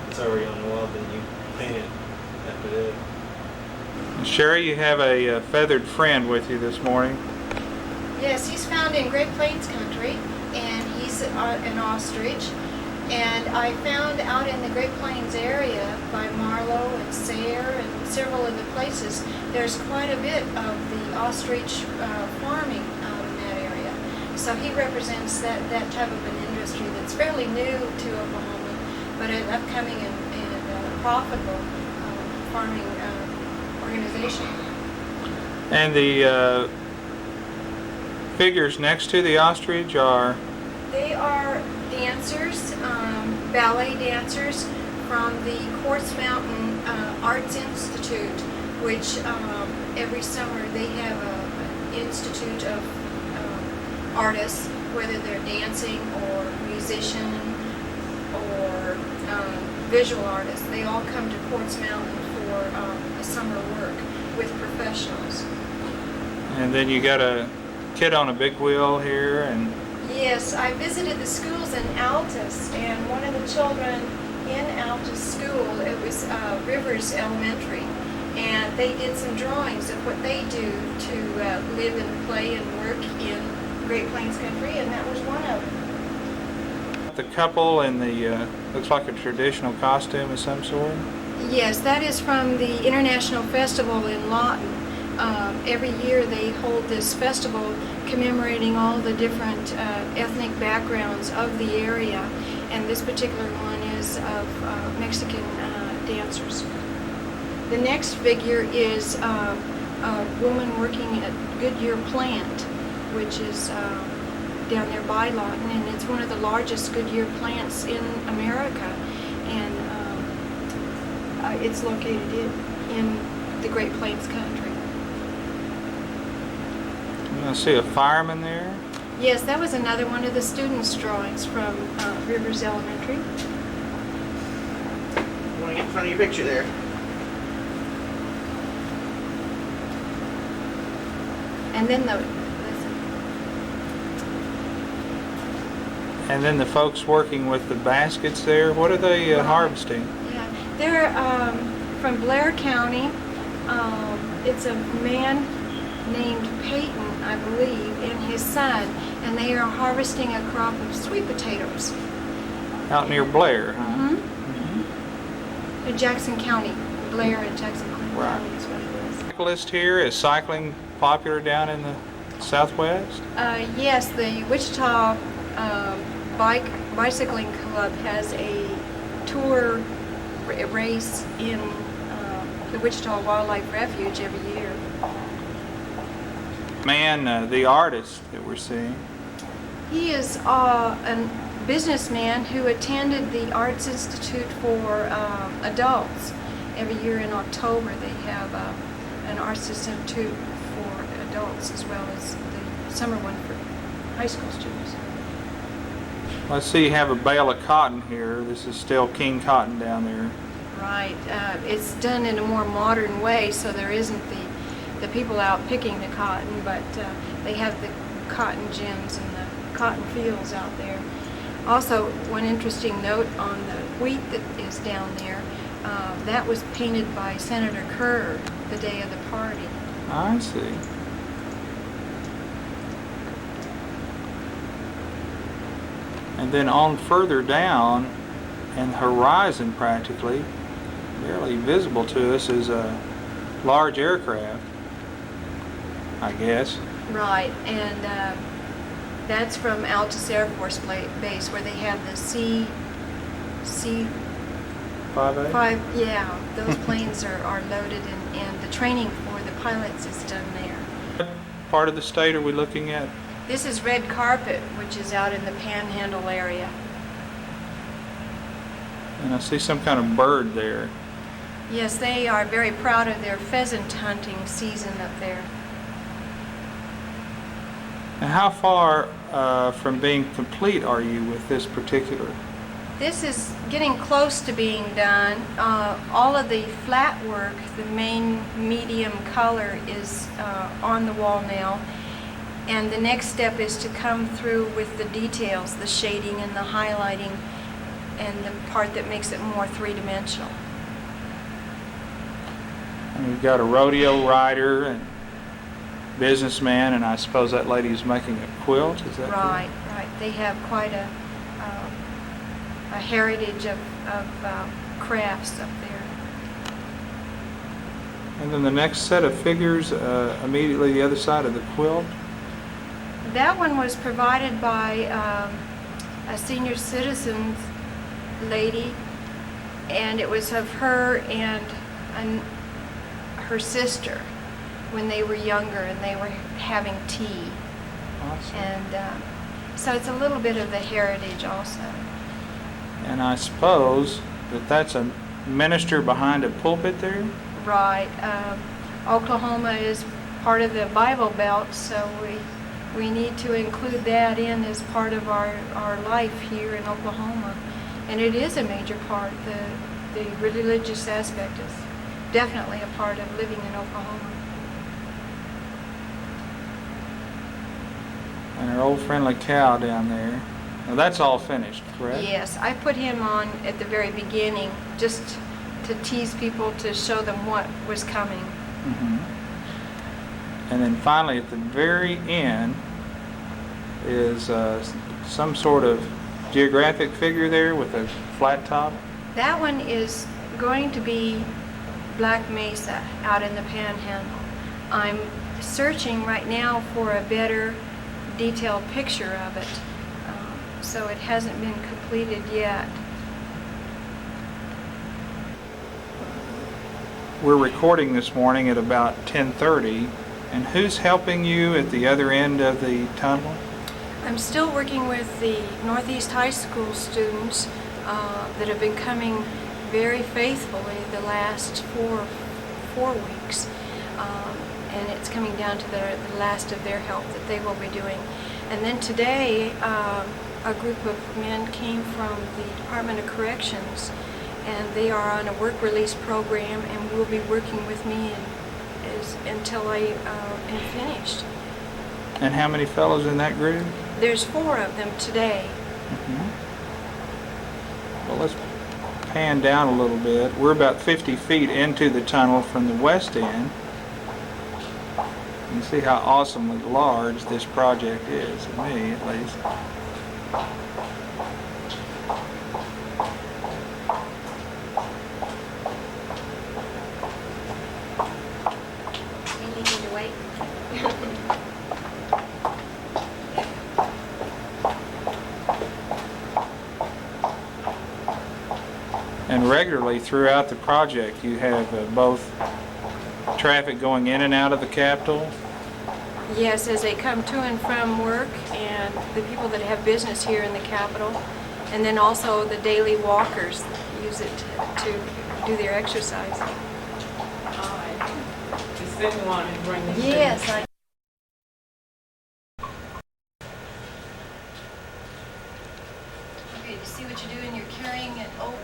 it's already on the wall, then you paint it after that. Sherry, you have a feathered friend with you this morning. Yes, he's found in Great Plains country, and he's an ostrich. And I found out in the Great Plains area by Marlow and Sayre and several of the places, there's quite a bit of the ostrich farming out in that area. So he represents that type of an industry that's fairly new to Oklahoma, but an upcoming and profitable farming organization. And the figures next to the ostrich are? They are dancers, ballet dancers from the Quartz Mountain Arts Institute, which every summer they have an institute of artists, whether they're dancing or musician or visual artists. They all come to Quartz Mountain for a summer work with professionals. And then you got a kid on a big wheel here, and Yes, I visited the schools in Altus, and one of the children in Altus school, it was Rivers Elementary, and they did some drawings of what they do to live and play and work in Great Plains country, and that was one of them. the couple in the looks like a traditional costume of some sort. Yes, that is from the International Festival in Lawton. Every year they hold this festival commemorating all the different ethnic backgrounds of the area, and this particular one is of Mexican dancers. The next figure is a woman working at Goodyear Plant, which is down there by Lawton, and it's one of the largest Goodyear plants in America, and it's located in the Great Plains country. I see a fireman there. Yes, that was another one of the students' drawings from Rivers Elementary. You want to get in front of your picture there? And then the folks working with the baskets there, what are they harvesting? Yeah, they're from Blair County. It's a man named Peyton, I believe, and his son, and they are harvesting a crop of sweet potatoes. Out near Blair, huh? In Jackson County. Blair and Jackson County is what it is. Cyclist here, is cycling popular down in the Southwest? Yes, the Wichita Bicycling Club has a tour race in the Wichita Wildlife Refuge every year. Man, the artist that we're seeing. He is a businessman who attended the Arts Institute for adults. Every year in October they have an Arts Institute for adults as well as the summer one for high school students. Let's see, you have a bale of cotton here. This is still king cotton down there. Right. It's done in a more modern way, so there isn't the people out picking the cotton, but they have the cotton gins and the cotton fields out there. Also, one interesting note on the wheat that is down there, that was painted by Senator Kerr the day of the party. I see. And then on further down, and horizon practically, barely visible to us, is a large aircraft, I guess. Right, and that's from Altus Air Force Base, where they have the C 5A? yeah, those planes are loaded, and the training for the pilots is done there. What part of the state are we looking at? This is Red Carpet, which is out in the Panhandle area. And I see some kind of bird there. Yes, they are very proud of their pheasant hunting season up there. And how far from being complete are you with this particular? This is getting close to being done. All of the flat work, the main medium color, is on the wall now. And the next step is to come through with the details, the shading and the highlighting, and the part that makes it more three-dimensional. And we've got a rodeo rider and businessman, and I suppose that lady's making a quilt, is that Right, right. They have quite a heritage of crafts up there. And then the next set of figures, immediately the other side of the quilt. That one was provided by a senior citizens lady, and it was of her and her sister when they were younger, and they were having tea. Awesome. And so it's a little bit of the heritage also. And I suppose that that's a minister behind a pulpit there? Right. Oklahoma is part of the Bible Belt, so we need to include that in as part of our life here in Oklahoma. And it is a major part. The religious aspect is definitely a part of living in Oklahoma. And our old friendly cow down there. Now that's all finished, correct? Yes, I put him on at the very beginning just to tease people, to show them what was coming. Mm-hmm. And then finally at the very end is some sort of geographic figure there with a flat top. That one is going to be Black Mesa out in the Panhandle. I'm searching right now for a better detailed picture of it, so it hasn't been completed yet. We're recording this morning at about 10:30, and who's helping you at the other end of the tunnel? I'm still working with the Northeast High School students that have been coming very faithfully the last four weeks. And it's coming down to the last of their help that they will be doing. And then today, a group of men came from the Department of Corrections, and they are on a work release program and will be working with me until I am finished. And how many fellows in that group? There's 4 of them today. Mm-hmm. Well, let's pan down a little bit. We're about 50 feet into the tunnel from the west end. You can see how awesomely large this project is, to me at least. You need to wait. And regularly throughout the project you have both traffic going in and out of the Capitol. Yes, as they come to and from work, and the people that have business here in the Capitol, and then also the daily walkers use it to do their exercise. Yes, I. Okay, you see what you're doing? You're carrying it over.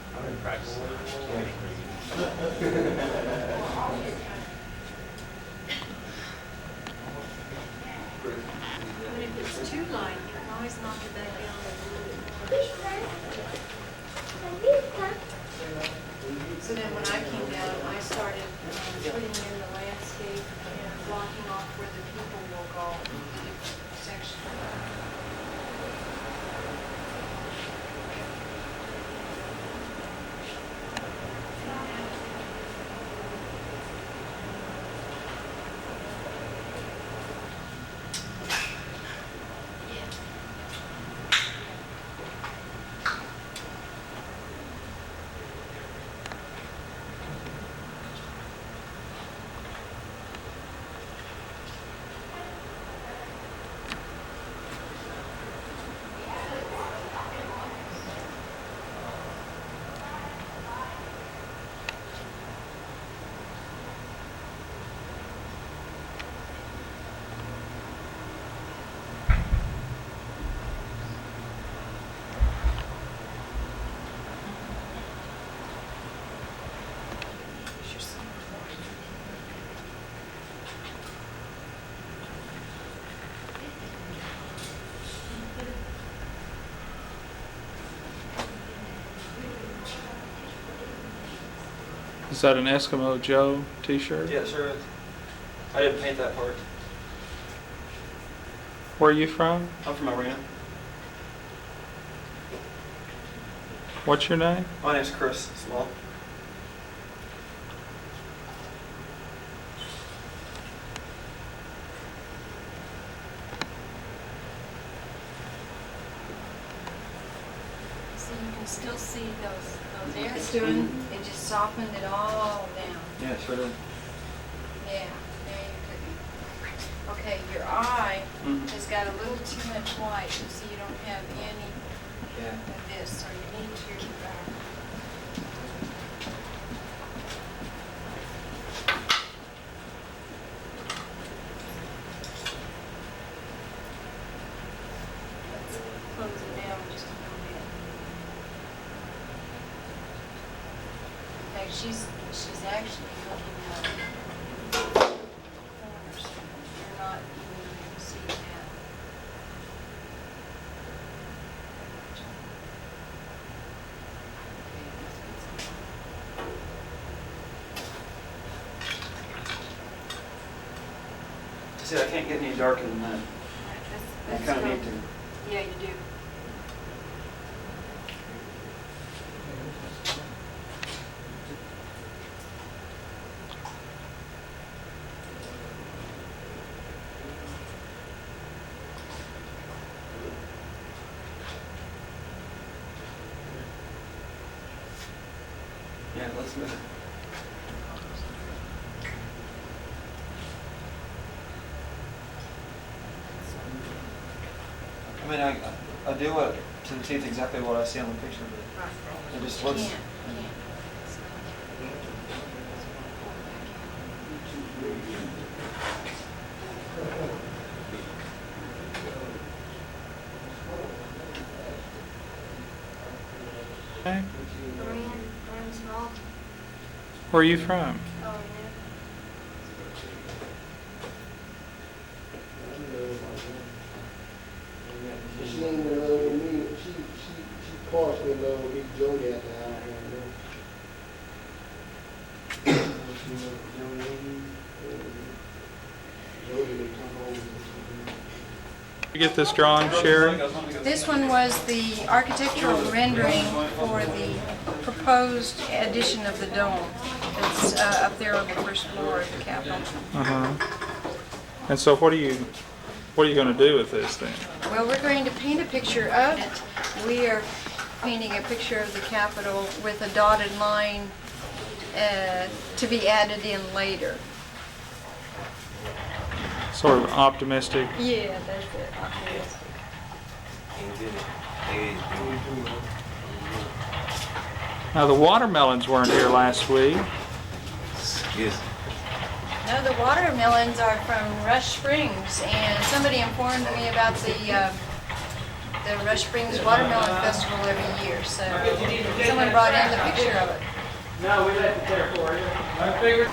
But if it's too light, you can always knock it back down. So then when I came down, I started putting in the landscape and blocking off where the people will go, the different sections. Is that an Eskimo Joe t-shirt? Yeah, sure is. I didn't paint that part. Where are you from? I'm from Arena. What's your name? My name's Chris Small. So you can still see those areas doing, it just softened it all down. Yeah, sure did. Yeah, there you go. Okay, your eye has got a little too much white, and so you don't have any of this, so you need to, let's close it down just a little bit. In fact, she's actually looking at corners. You're not even going to see that. See, I can't get any darker than that. I kind of need to. Yeah, you do. Yeah, let's move it. I mean, I do what to the teeth exactly what I see on the picture, but it just looks. Okay. Where are you from? She ain't in love with me. She partially in love with me. Jody at the house. You get this drawing, Sherry? This one was the architectural rendering for the proposed addition of the dome that's up there on the first floor of the Capitol. And so what are you going to do with this then? Well, we're going to paint a picture of it. We are painting a picture of the Capitol with a dotted line to be added in later. Sort of optimistic. Yeah, that's it. Optimistic. Now the watermelons weren't here last week. No, the watermelons are from Rush Springs, and somebody informed me about the Rush Springs Watermelon Festival every year. So someone brought in the picture of it. No, we left it there for you. I figured.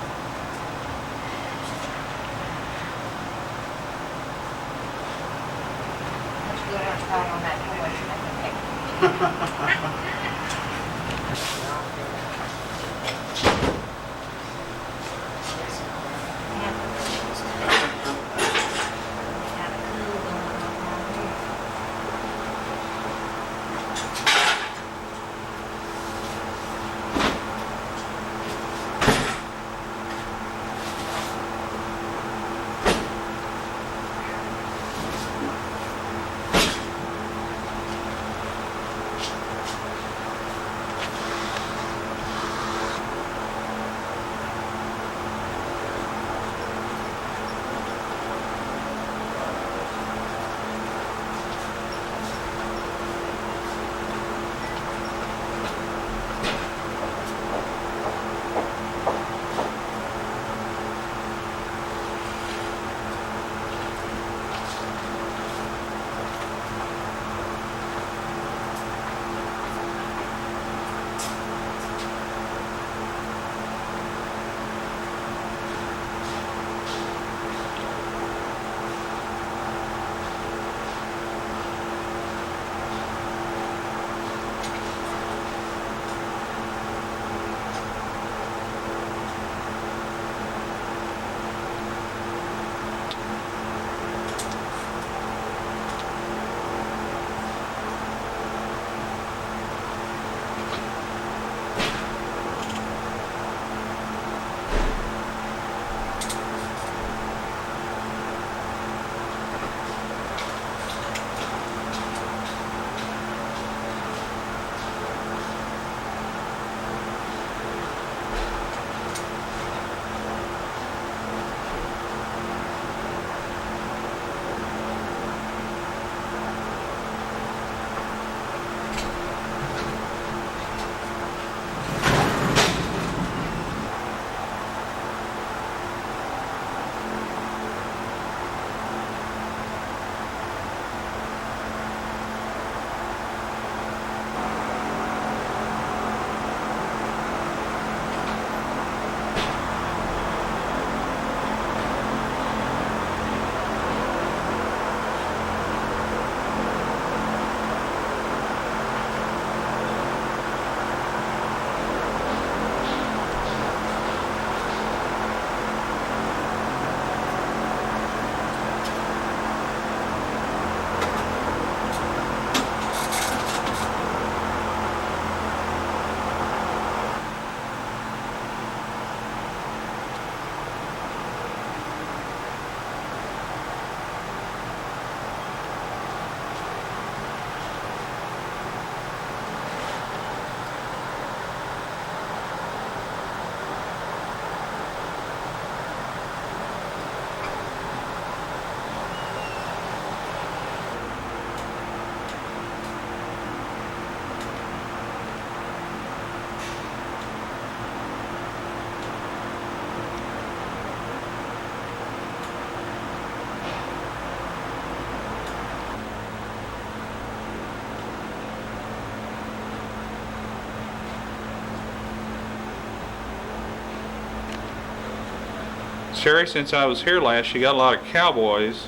Sherry, since I was here last, you got a lot of cowboys.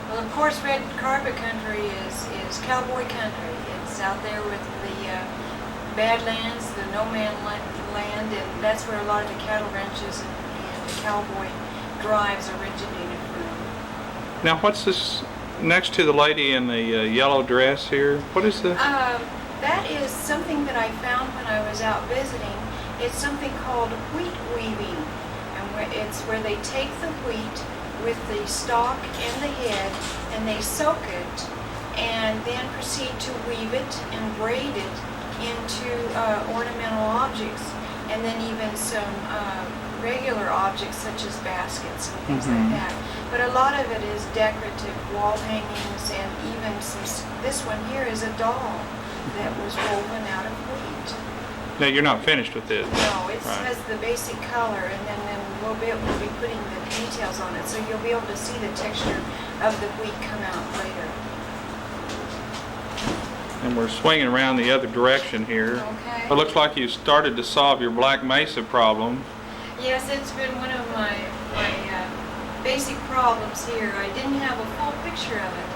Well, of course, red carpet country is cowboy country. It's out there with the Badlands, the no man land, and that's where a lot of the cattle ranches and the cowboy drives originated from. Now, what's this next to the lady in the yellow dress here? What is the? That is something that I found when I was out visiting. It's something called wheat weaving, and it's where they take the wheat with the stalk and the head, and they soak it, and then proceed to weave it and braid it into ornamental objects, and then even some regular objects such as baskets and things like that. But a lot of it is decorative wall hangings, and even this one here is a doll that was woven out of wheat. Now, you're not finished with it. No, it Right. has the basic color, and then in a little bit we'll be putting the details on it, so you'll be able to see the texture of the wheat come out later. And we're swinging around the other direction here. Okay. It looks like you started to solve your Black Mesa problem. Yes, it's been one of my basic problems here. I didn't have a full picture of it,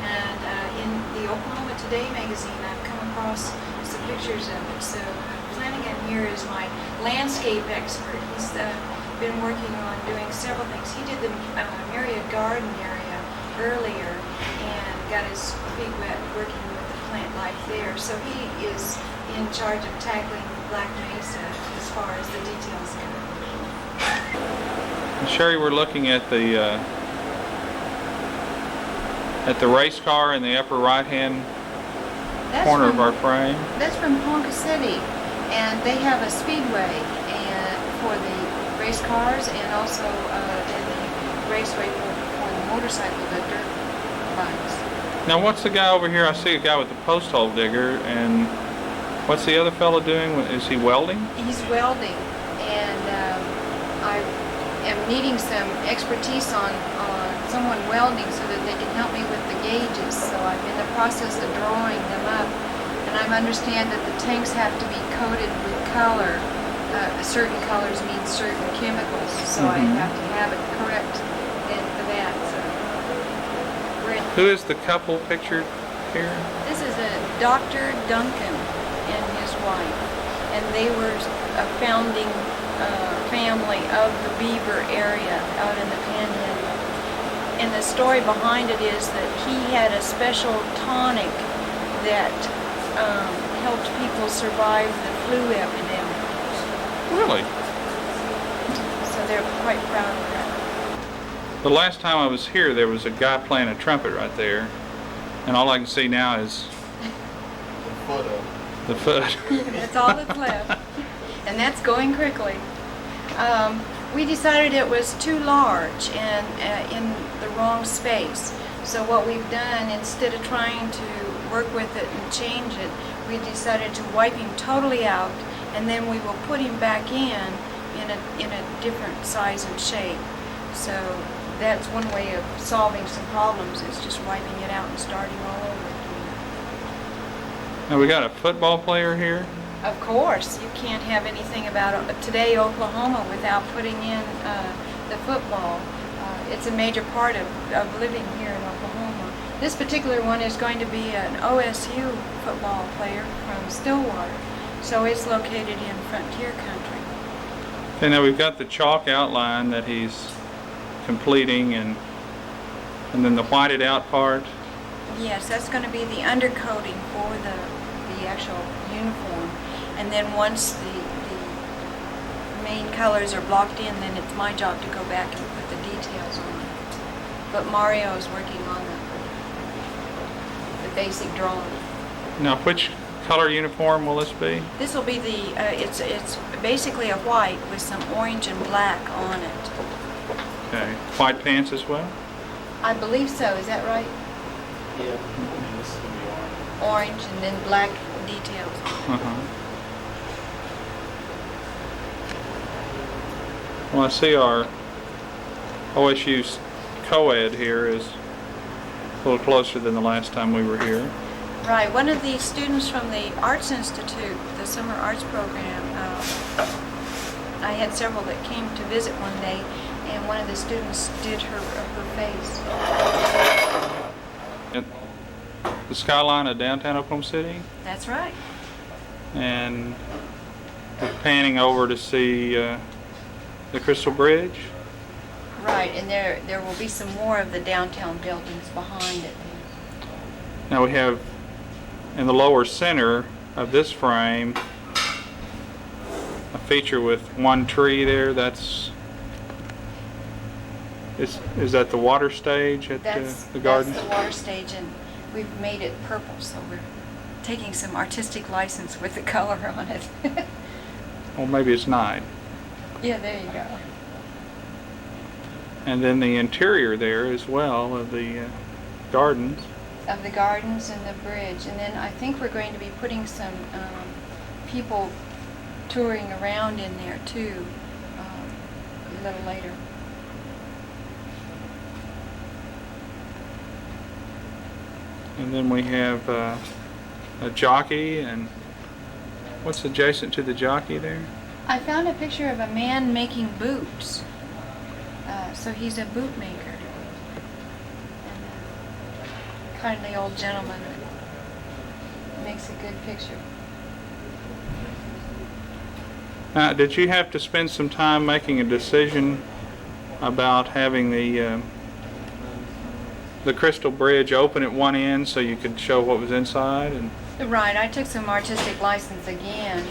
and in the Oklahoma Today magazine I've come across some pictures of it. So Flanagan here is my landscape expert. He's been working on doing several things. He did the Myriad Garden area earlier and got his feet wet working with the plant life there. So he is in charge of tackling Black Mesa as far as the details go. Sherry, we're looking at the race car in the upper right-hand corner of our frame. That's from Ponca City, and they have a speedway and for the race cars, and also the raceway for the motorcycle, the dirt bikes. Now, what's the guy over here? I see a guy with the post hole digger, and what's the other fellow doing? Is he welding? He's welding, and I am needing some expertise on someone welding so that they can help me with the gauges. So I'm in the process of drawing them up, and I understand that the tanks have to be coated with color. Certain colors mean certain chemicals, so I have to have it correct for that. So who is the couple pictured here? this is a Dr. Duncan and his wife, and they were a founding family of the Beaver area out in the Panhandle. And the story behind it is that he had a special tonic that helped people survive the flu epidemic. Really? So they're quite proud of that. The last time I was here, there was a guy playing a trumpet right there, and all I can see now is the foot. That's all that's left. And that's going quickly. We decided it was too large and in the wrong space. So what we've done, instead of trying to work with it and change it, we decided to wipe him totally out, and then we will put him back in a different size and shape. So that's one way of solving some problems, is just wiping it out and starting all over again. Now we got a football player here. Of course, you can't have anything about today Oklahoma without putting in the football. It's a major part of living here in Oklahoma. This particular one is going to be an OSU football player from Stillwater, so it's located in frontier country. Okay, now we've got the chalk outline that he's completing, and then the whited out part. Yes, that's going to be the undercoating for the actual uniform. And then once the main colors are blocked in, then it's my job to go back and put the details on it. But Mario is working on the basic drawing. Now, which color uniform will this be? This will be it's basically a white with some orange and black on it. Okay, white pants as well? I believe so, is that right? Yeah. This is gonna be Orange and then black details on it. Well, I see our OSU co-ed here is a little closer than the last time we were here. Right. One of the students from the Arts Institute, the summer arts program, I had several that came to visit one day, and one of the students did her face. The skyline of downtown Oklahoma City, That's right. and we're panning over to see the Crystal Bridge. Right, and there will be some more of the downtown buildings behind it. Now we have in the lower center of this frame a feature with one tree there. Is that the water stage at the gardens? That's the water stage, and we've made it purple, so we're taking some artistic license with the color on it. Or maybe it's night. Yeah, there you go. And then the interior there as well of the gardens. Of the gardens and the bridge, and then I think we're going to be putting some people touring around in there too a little later. And then we have a jockey, and what's adjacent to the jockey there? I found a picture of a man making boots. So he's a boot maker. And a kindly old gentleman that makes a good picture. Now, did you have to spend some time making a decision about having the Crystal Bridge open at one end so you could show what was inside? And Right, I took some artistic license again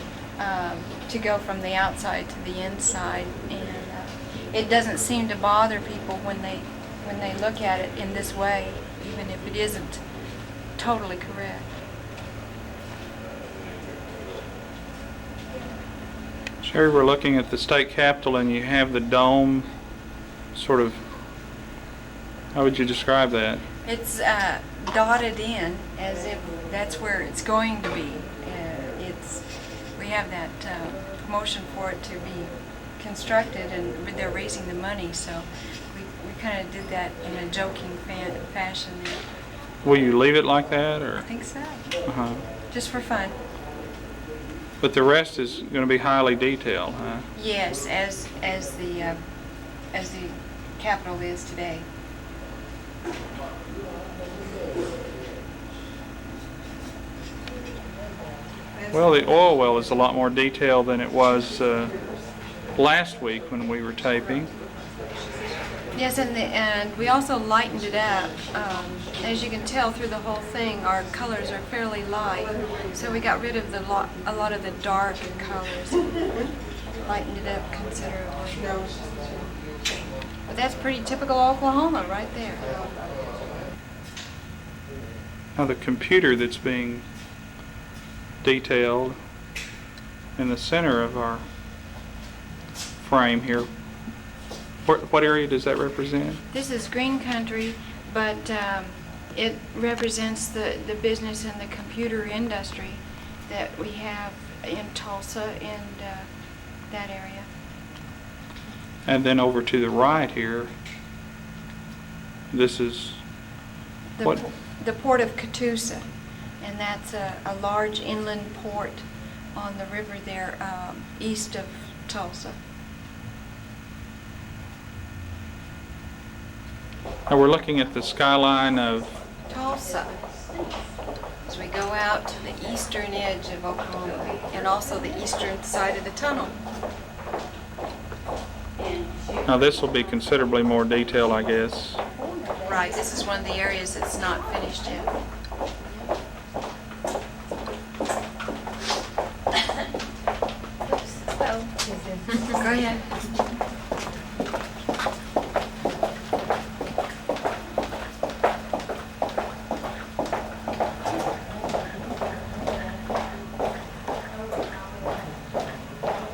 to go from the outside to the inside, and it doesn't seem to bother people when they look at it in this way, even if it isn't totally correct. Sherry, we're looking at the state capitol, and you have the dome sort of, how would you describe that? It's dotted in as if that's where it's going to be. We have that promotion for it to be constructed, and they're raising the money, so we kind of did that in a joking fashion there. Will you leave it like that, or? I think so. Uh-huh. Just for fun. But the rest is going to be highly detailed, huh? Yes, as the Capitol is today. Well, the oil well is a lot more detailed than it was last week when we were taping. Yes, and we also lightened it up. As you can tell through the whole thing, our colors are fairly light, so we got rid of a lot of the dark colors, lightened it up considerably. But that's pretty typical Oklahoma right there. Now the computer that's being detailed in the center of our frame here, what area does that represent? This is green country, but it represents the business and the computer industry that we have in Tulsa and that area. And then over to the right here, this is what? The port of Catoosa, and that's a large inland port on the river there east of Tulsa. Now we're looking at the skyline of Tulsa, as we go out to the eastern edge of Oklahoma, and also the eastern side of the tunnel. Now this will be considerably more detailed, I guess. Right, this is one of the areas that's not finished yet. Go ahead.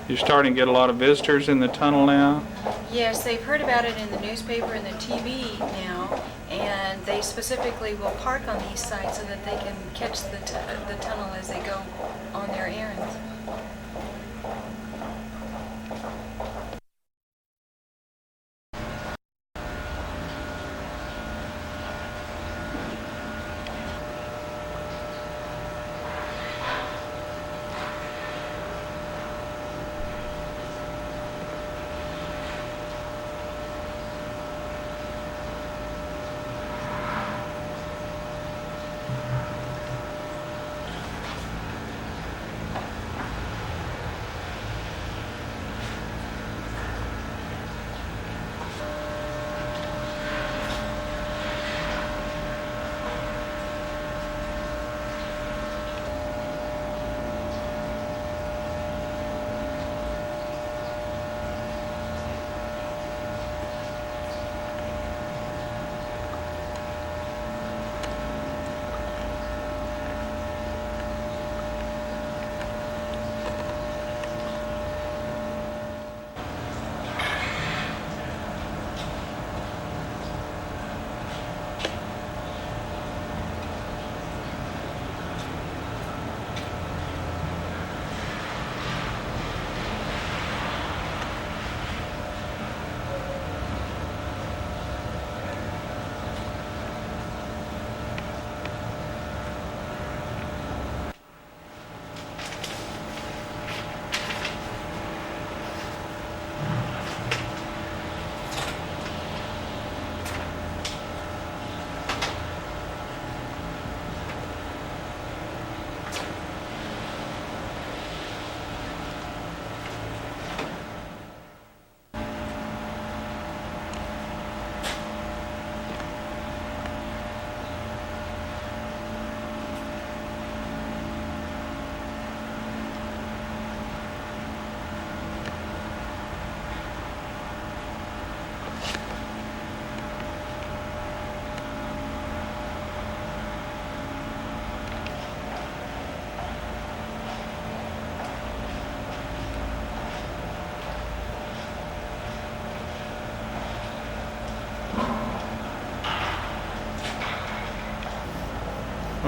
You're starting to get a lot of visitors in the tunnel now? Yes, they've heard about it in the newspaper and the TV now, and they specifically will park on the east side so that they can catch the tunnel as they go on their errands.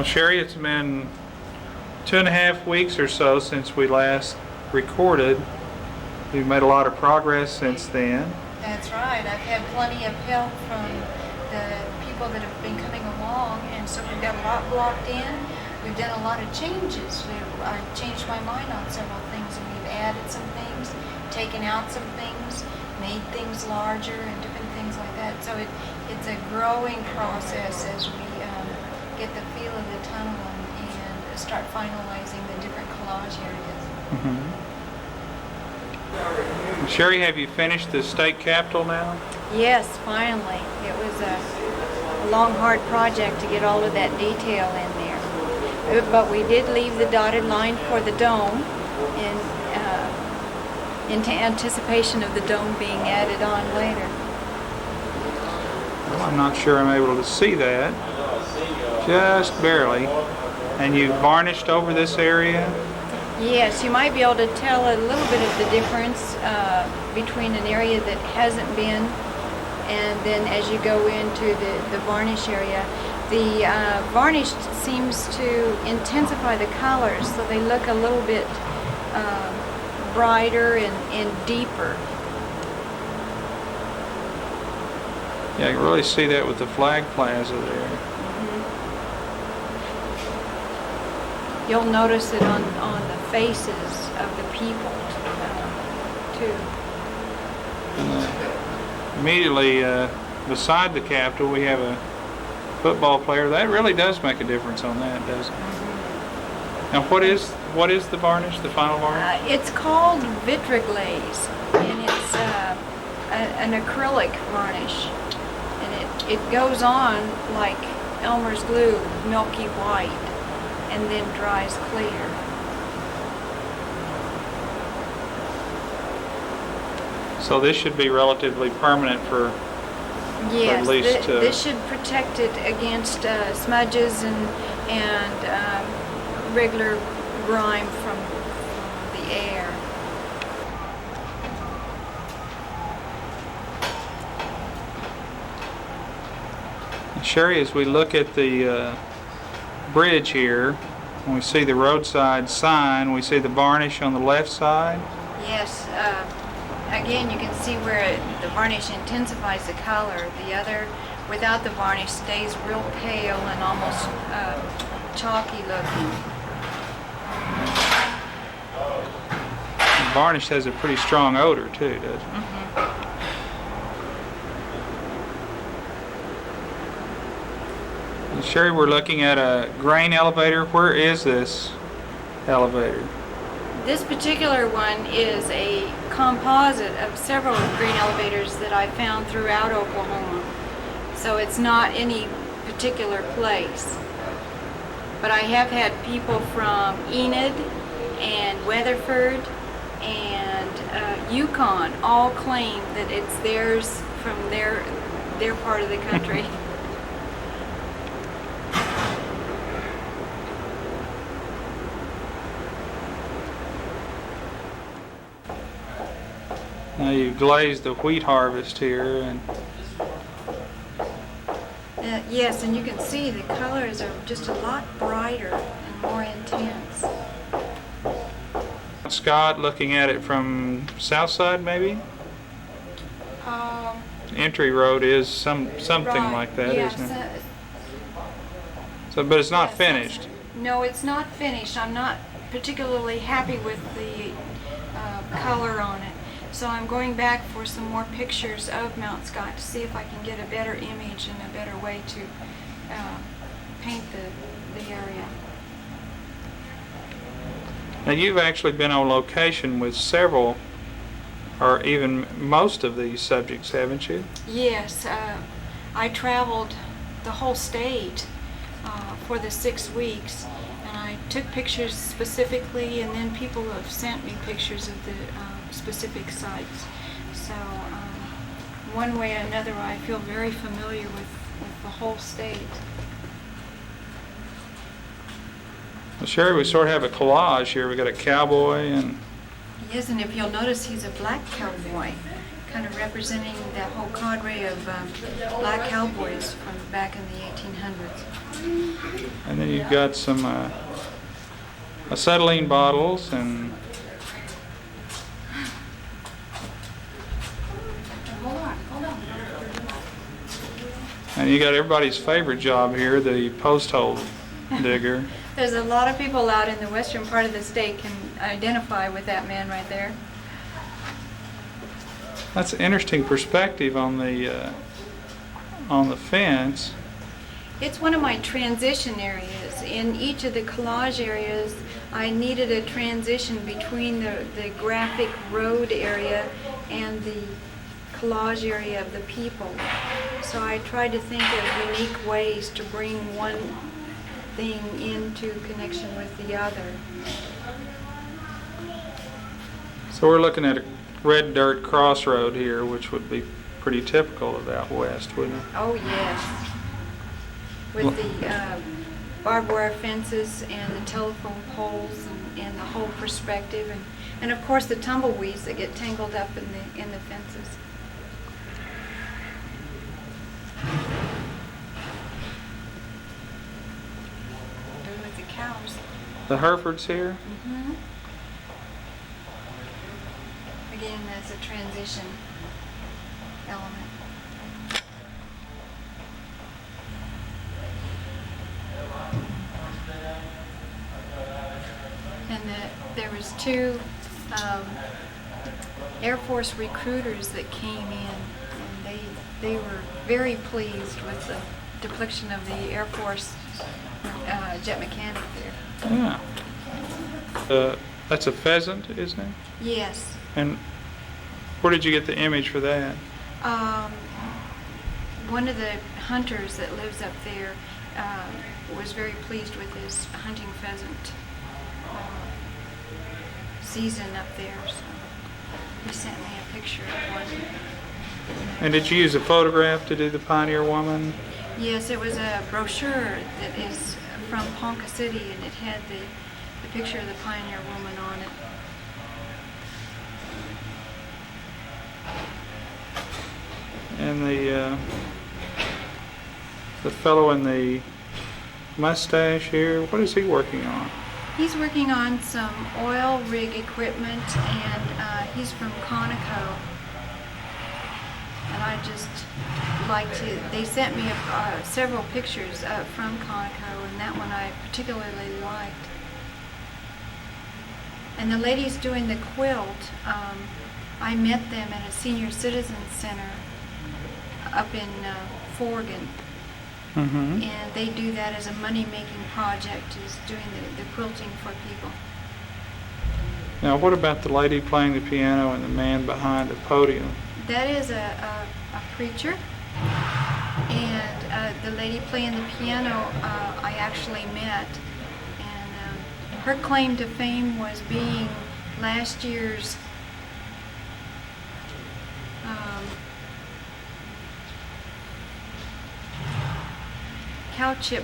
Well, Sherry, it's been 2.5 weeks or so since we last recorded. We've made a lot of progress since then. That's right. I've had plenty of help from the people that have been coming along, and so we've got a lot blocked in. We've done a lot of changes. I've changed my mind on several things, and we've added some things, taken out some things, made things larger, and different things like that. So it's a growing process as we get the feel of the tunnel and start finalizing the different collage areas. Mm-hmm. Sherry, have you finished the state capitol now? Yes, finally. It was a long, hard project to get all of that detail in there. But we did leave the dotted line for the dome in anticipation of the dome being added on later. Well, I'm not sure I'm able to see that. Just barely. And you varnished over this area? Yes, you might be able to tell a little bit of the difference between an area that hasn't been, and then as you go into the varnish area. The varnish seems to intensify the colors, so they look a little bit brighter and deeper. Yeah, I can really see that with the flag plaza there. You'll notice it on the faces of the people too. And, immediately beside the Capitol, we have a football player. That really does make a difference on that, doesn't it? Now, what is the varnish? The final varnish? It's called Vitriglaze, and it's an acrylic varnish, and it goes on like Elmer's glue, milky white, and then dries clear. So this should be relatively permanent for yes, at least... this should protect it against smudges and regular grime from the air. Sherry, as we look at the bridge here, when we see the roadside sign, we see the varnish on the left side. Yes, again you can see where the varnish intensifies the color. The other, without the varnish, stays real pale and almost chalky looking. The varnish has a pretty strong odor too, doesn't it? Mm-hmm. Sherry, we're looking at a grain elevator. Where is this elevator? This particular one is a composite of several grain elevators that I found throughout Oklahoma. So it's not any particular place. But I have had people from Enid and Weatherford and Yukon all claim that it's theirs from their part of the country. Now you've glazed the wheat harvest here, and yes, and you can see the colors are just a lot brighter and more intense. Scott, looking at it from south side, maybe? Entry road is something right, like that, yes, isn't it? So, but it's not yes, finished. No, it's not finished. I'm not particularly happy with the color on it. So I'm going back for some more pictures of Mount Scott to see if I can get a better image and a better way to paint the area. Now you've actually been on location with several, or even most of these subjects, haven't you? Yes, I traveled the whole state for the 6 weeks, and I took pictures specifically, and then people have sent me pictures of the specific sites. So one way or another, I feel very familiar with the whole state. Well, Sherry, we sort of have a collage here. We got a cowboy and... Yes, and if you'll notice, he's a black cowboy, kind of representing that whole cadre of black cowboys from back in the 1800s. And then you've got some acetylene bottles and you got everybody's favorite job here, the post hole digger. There's a lot of people out in the western part of the state can identify with that man right there. That's an interesting perspective on the fence. It's one of my transition areas. In each of the collage areas, I needed a transition between the graphic road area and the collage area of the people. So I tried to think of unique ways to bring one thing into connection with the other. So we're looking at a red dirt crossroad here, which would be pretty typical of out west, wouldn't it? Oh, yes. With the barbed wire fences and the telephone poles and the whole perspective, and of course the tumbleweeds that get tangled up in the fences. With the cows. The Herefords here? Mm-hmm. Again, that's a transition element. And there was two Air Force recruiters that came in, and they were very pleased with the depiction of the Air Force jet mechanic there. Yeah. That's a pheasant, isn't it? Yes. And where did you get the image for that? One of the hunters that lives up there was very pleased with his hunting pheasant season up there, so he sent me a picture of one. And did you use a photograph to do the Pioneer Woman? Yes, it was a brochure that is from Ponca City, and it had the picture of the Pioneer Woman on it. And the fellow in the mustache here, what is he working on? He's working on some oil rig equipment, and he's from Conoco. And I just like to, they sent me several pictures from Conoco, and that one I particularly liked. And the ladies doing the quilt, I met them at a senior citizen center up in Forgan. Mm-hmm. And they do that as a money-making project, is doing the quilting for people. Now, what about the lady playing the piano and the man behind the podium? That is a preacher, and the lady playing the piano I actually met, and her claim to fame was being last year's Cow Chip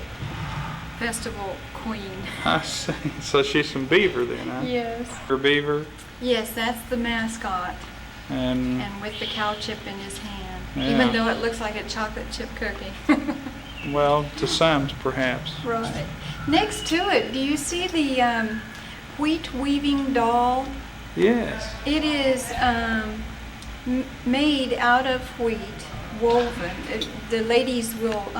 Festival queen. I see. So she's from Beaver then, huh? Yes. Her Beaver? Yes, that's the mascot. And with the cow chip in his hand, yeah. even though it looks like a chocolate chip cookie. Well, to some, perhaps. Right. Next to it, do you see the wheat weaving doll? Yes. It is made out of wheat, woven. The ladies will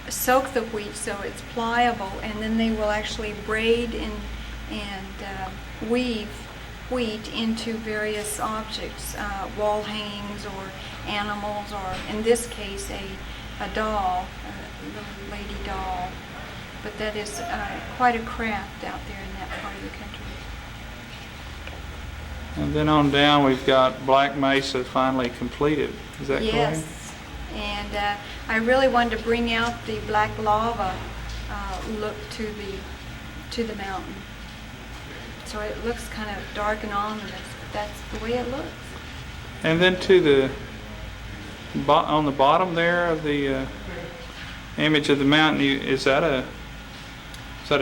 soak the wheat so it's pliable, and then they will actually braid and weave wheat into various objects, wall hangings or animals, or in this case a doll, a little lady doll. But that is quite a craft out there in that part of the country. And then on down we've got Black Mesa finally completed. Is that correct? Yes, and I really wanted to bring out the black lava look to the mountain. So it looks kind of dark and ominous, but that's the way it looks. And then to on the bottom there of the image of the mountain, is that a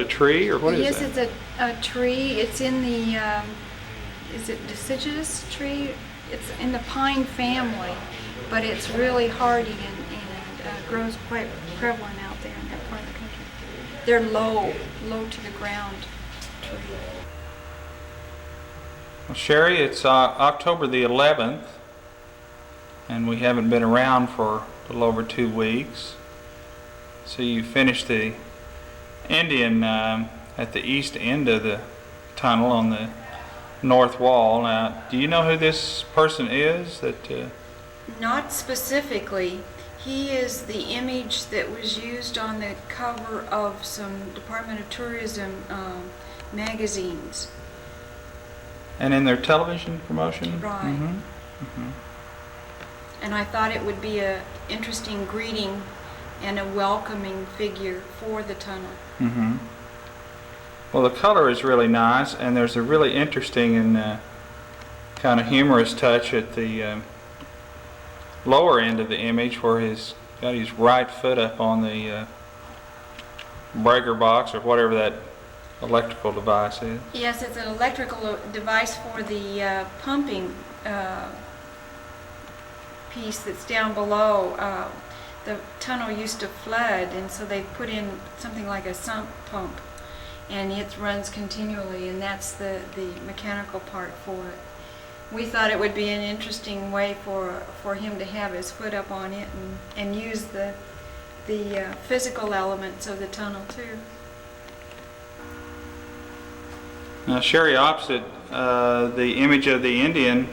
tree or what is that? Yes, it's a tree. It's in the is it deciduous tree? It's in the pine family, but it's really hardy and grows quite prevalent out there in that part of the country. they're low to the ground tree. Well, Sherry, it's October the 11th, and we haven't been around for a little over 2 weeks. So you finished the Indian at the east end of the tunnel on the north wall. Now, do you know who this person is? Not specifically. He is the image that was used on the cover of some Department of Tourism magazines. And in their television promotion? Right. Mm-hmm. Mm-hmm. And I thought it would be an interesting greeting and a welcoming figure for the tunnel. Mm-hmm. Well, the color is really nice, and there's a really interesting and kind of humorous touch at the lower end of the image where he's got his right foot up on the breaker box or whatever that electrical device is. Yes, it's an electrical device for the pumping piece that's down below. The tunnel used to flood, and so they put in something like a sump pump, and it runs continually, and that's the mechanical part for it. We thought it would be an interesting way for him to have his foot up on it and use the physical elements of the tunnel too. Now, Sherry, opposite the image of the Indian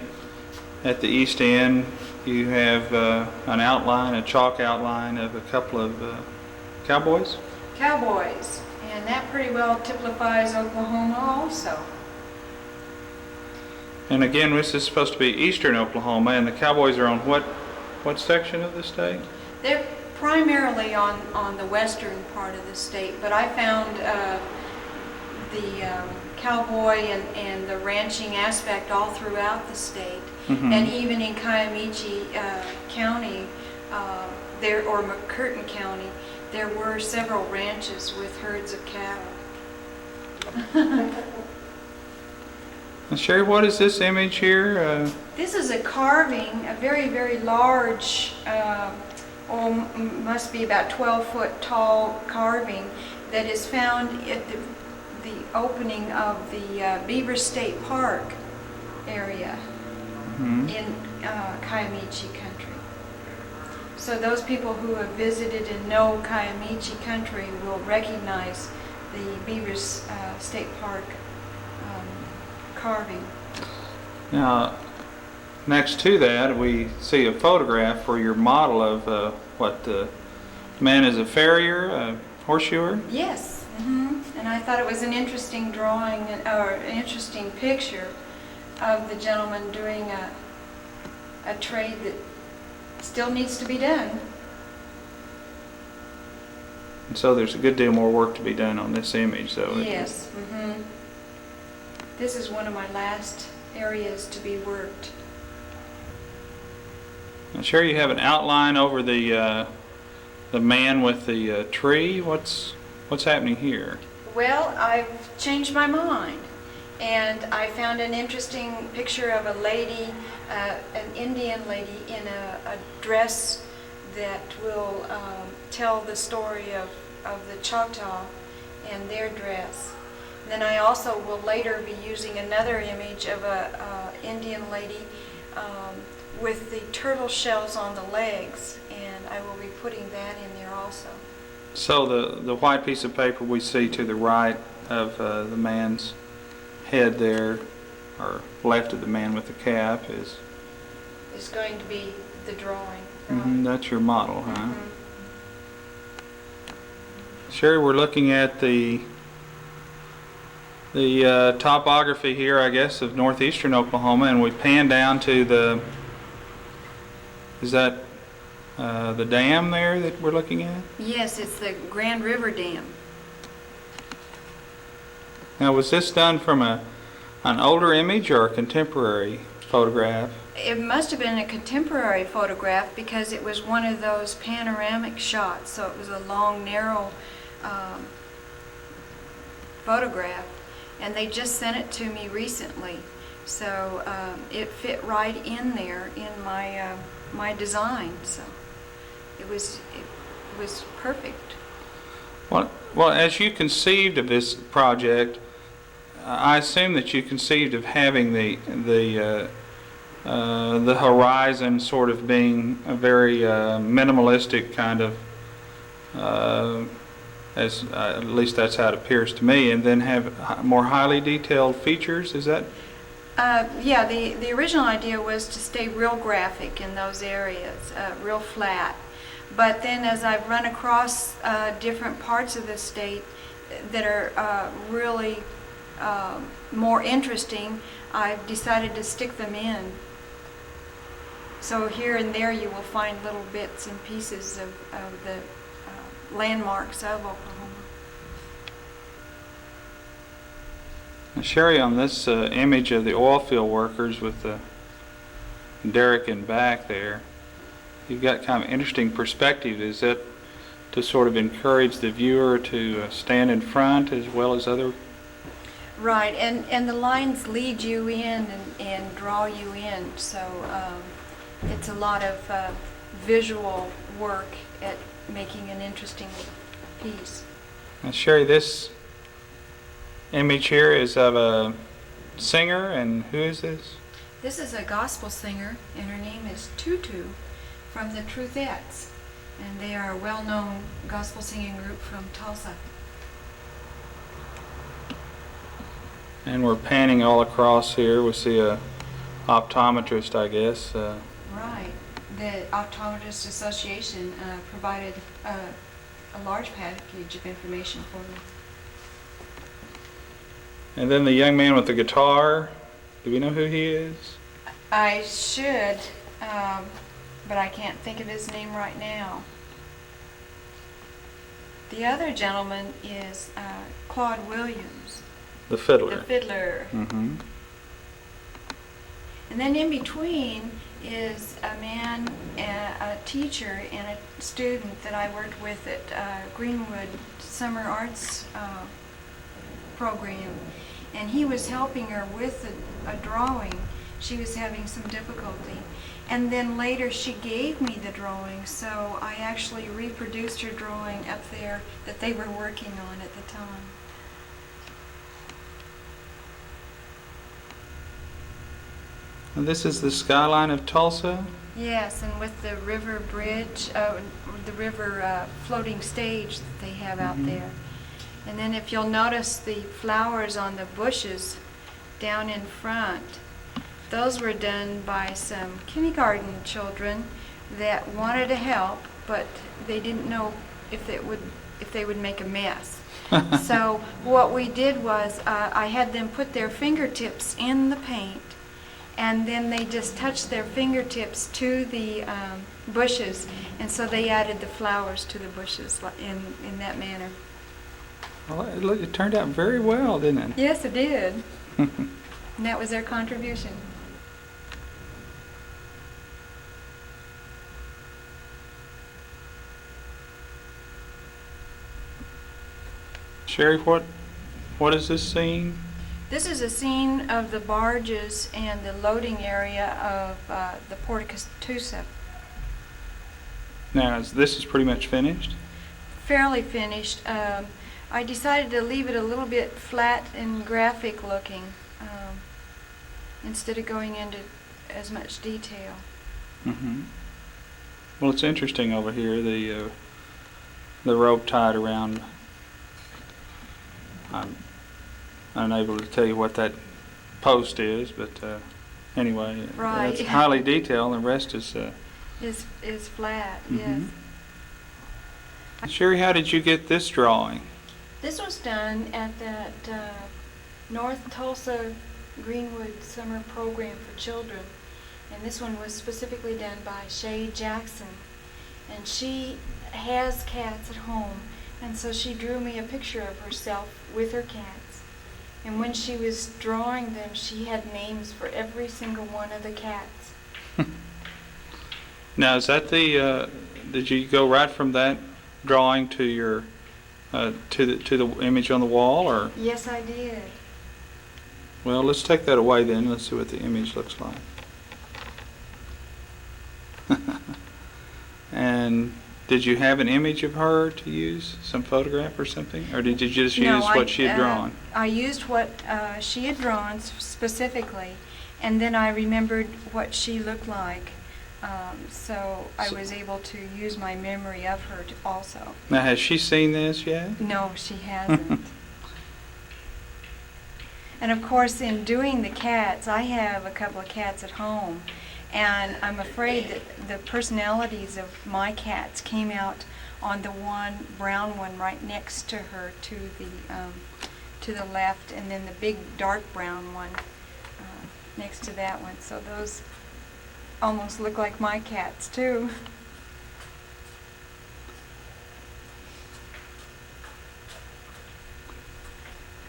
at the east end, you have an outline, a chalk outline of a couple of cowboys. Cowboys, and that pretty well typifies Oklahoma also. And again, this is supposed to be eastern Oklahoma, and the cowboys are on what section of the state? They're primarily on the western part of the state, but I found the cowboy and the ranching aspect all throughout the state. Mm-hmm. And even in Kiamichi County, or McCurtain County, there were several ranches with herds of cattle. Now, Sherry, what is this image here? This is a carving, a very, very large, must be about 12-foot tall carving that is found at the opening of the Beaver State Park area. Mm-hmm. In Kiamichi country. So those people who have visited and know Kiamichi country will recognize the Beaver State Park carving. Now, next to that, we see a photograph for your model of the man is a farrier, a horseshoer? Yes. Mm-hmm. And I thought it was an interesting drawing or an interesting picture of the gentleman doing a trade that still needs to be done. And so there's a good deal more work to be done on this image, though. Yes. Mm-hmm. This is one of my last areas to be worked. Now, Sherry, you have an outline over the man with the tree. What's happening here? Well, I've changed my mind. And I found an interesting picture of a lady, an Indian lady in a dress that will tell the story of the Choctaw and their dress. And then I also will later be using another image of a Indian lady with the turtle shells on the legs, and I will be putting that in there also. So the white piece of paper we see to the right of the man's head there, or left of the man with the cap, is going to be the drawing. Right? Mm-hmm, that's your model, huh? Mm-hmm. Sherry, we're looking at the topography here, I guess, of northeastern Oklahoma, and we pan down to is that the dam there that we're looking at? Yes, it's the Grand River Dam. Now, was this done from an older image or a contemporary photograph? It must have been a contemporary photograph because it was one of those panoramic shots, so it was a long, narrow photograph, and they just sent it to me recently, so it fit right in there in my design, so it was perfect. Well, as you conceived of this project, I assume that you conceived of having the horizon sort of being a very minimalistic kind of, at least that's how it appears to me, and then have more highly detailed features. Is that? Yeah, the original idea was to stay real graphic in those areas, real flat. But then as I've run across different parts of the state that are really more interesting, I've decided to stick them in. So here and there you will find little bits and pieces of the landmarks of Oklahoma. Now, Sherry, on this image of the oil field workers with the derrick in back there, you've got kind of interesting perspective. Is that to sort of encourage the viewer to stand in front as well as other? Right, and the lines lead you in and draw you in, so it's a lot of visual work at making an interesting piece. Now, Sherry, this image here is of a singer, and who is this? This is a gospel singer, and her name is Tutu from the Truthettes, and they are a well-known gospel singing group from Tulsa. And we're panning all across here. We see a optometrist, I guess. Right. The Optometrist Association provided a large package of information for me. And then the young man with the guitar. Do we know who he is? I should, but I can't think of his name right now. The other gentleman is Claude Williams. The fiddler. The fiddler. Mm-hmm. And then in between is a man, a teacher, and a student that I worked with at Greenwood Summer Arts program. And he was helping her with a drawing. She was having some difficulty. And then later she gave me the drawing, so I actually reproduced her drawing up there that they were working on at the time. And this is the skyline of Tulsa? Yes, and with the river bridge, the river floating stage that they have out there. And then if you'll notice the flowers on the bushes down in front, those were done by some kindergarten children that wanted to help, but they didn't know if they would make a mess. So what we did was I had them put their fingertips in the paint, and then they just touched their fingertips to the bushes, and so they added the flowers to the bushes in that manner. Well, it turned out very well, didn't it? Yes, it did. And that was their contribution. Sherry, what is this scene? This is a scene of the barges and the loading area of the Port of Catoosa. Now, this is pretty much finished? Fairly finished. I decided to leave it a little bit flat and graphic looking instead of going into as much detail. Mm-hmm. Well, it's interesting over here, the rope tied around. I'm unable to tell you what that post is, but anyway, right. It's highly detailed, and the rest is flat. Mm-hmm. Yes. Sherry, how did you get this drawing? This was done at that North Tulsa Greenwood Summer Program for Children, and this one was specifically done by Shay Jackson, and she has cats at home, and so she drew me a picture of herself with her cats, and when she was drawing them she had names for every single one of the cats. Now, is that did you go right from that drawing to your to the image on the wall, or? Yes, I did. Well, let's take that away then. Let's see what the image looks like. And did you have an image of her to use, some photograph or something, or did you just use what she had drawn? I used what she had drawn specifically, and then I remembered what she looked like. So I was able to use my memory of her also. Now, has she seen this yet? No, she hasn't. And of course, in doing the cats, I have a couple of cats at home, and I'm afraid that the personalities of my cats came out on the one brown one right next to her to the left, and then the big dark brown one next to that one. So those almost look like my cats too.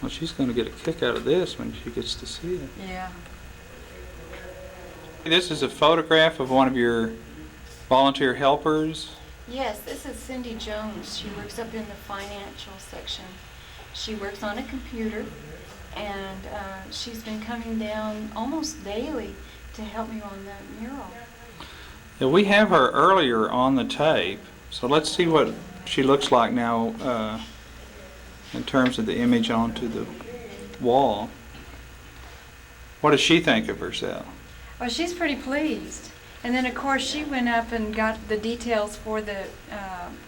Well, she's going to get a kick out of this when she gets to see it. Yeah. This is a photograph of one of your volunteer helpers. Yes, this is Cindy Jones. She works up in the financial section. She works on a computer, and she's been coming down almost daily to help me on the mural. Yeah, we have her earlier on the tape, so let's see what she looks like now in terms of the image onto the wall. What does she think of herself? Well, she's pretty pleased. And then, of course, she went up and got the details for the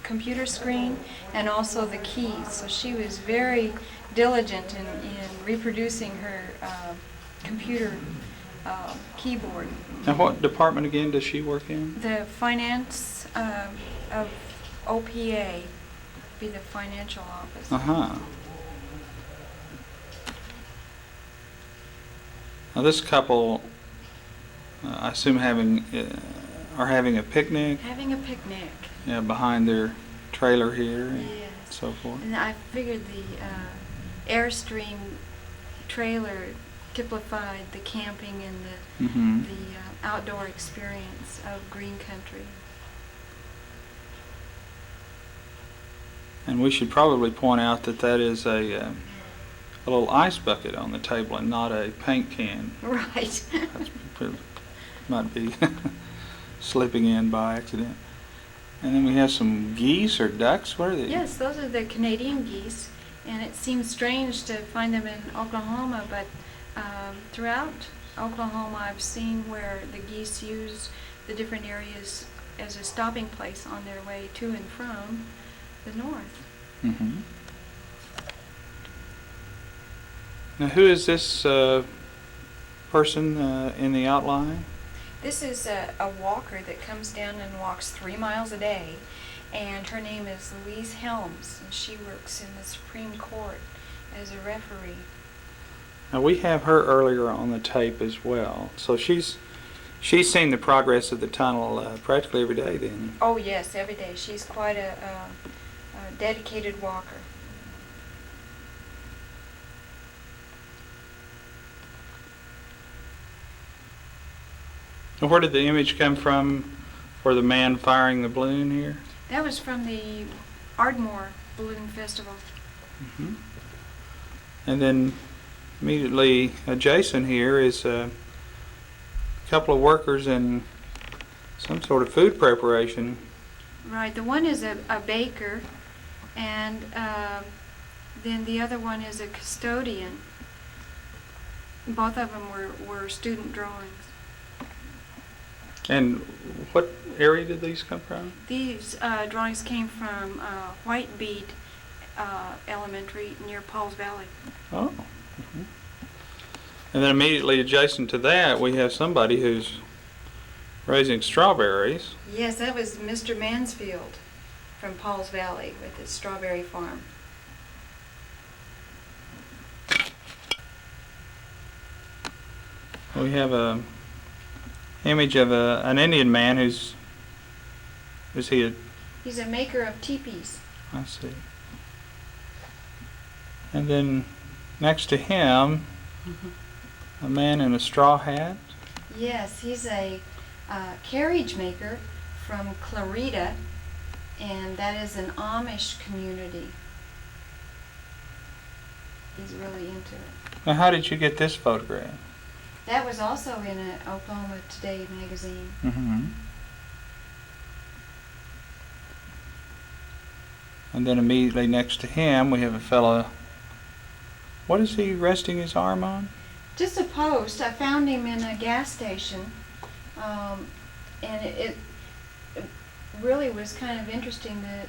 computer screen and also the keys. So she was very diligent in reproducing her computer keyboard. Now, what department again does she work in? The finance of OPA, be the financial office. Uh-huh. Now, this couple, I assume are having a picnic. Having a picnic. Yeah, behind their trailer here and Yes. so forth. And I figured the Airstream trailer typified the camping and the outdoor experience of green country. And we should probably point out that that is a little ice bucket on the table and not a paint can. Right. Might be slipping in by accident. And then we have some geese or ducks. What are they? Yes, those are the Canadian geese, and it seems strange to find them in Oklahoma, but throughout Oklahoma I've seen where the geese use the different areas as a stopping place on their way to and from the north. Mm-hmm. Now, who is this person in the outline? This is a walker that comes down and walks 3 miles a day, and her name is Louise Helms, and she works in the Supreme Court as a referee. Now, we have her earlier on the tape as well, so she's seen the progress of the tunnel practically every day then. Oh yes, every day. She's quite a dedicated walker. And where did the image come from for the man firing the balloon here? That was from the Ardmore Balloon Festival. Mm-hmm. And then immediately adjacent here is a couple of workers in some sort of food preparation. Right, the one is a baker, and then the other one is a custodian. Both of them were student drawings. And what area did these come from? These drawings came from White Beat Elementary near Pauls Valley. Oh. Mm-hmm. And then immediately adjacent to that, we have somebody who's raising strawberries. Yes, that was Mr. Mansfield from Pauls Valley with his strawberry farm. We have a image of an Indian man who's He's a maker of teepees. I see. And then next to him, a man in a straw hat. Yes, he's a carriage maker from Clarita, and that is an Amish community. He's really into it. Now, how did you get this photograph? That was also in an Oklahoma Today magazine. Mm-hmm. And then immediately next to him, we have a fella. What is he resting his arm on? Just a post. I found him in a gas station, and it really was kind of interesting that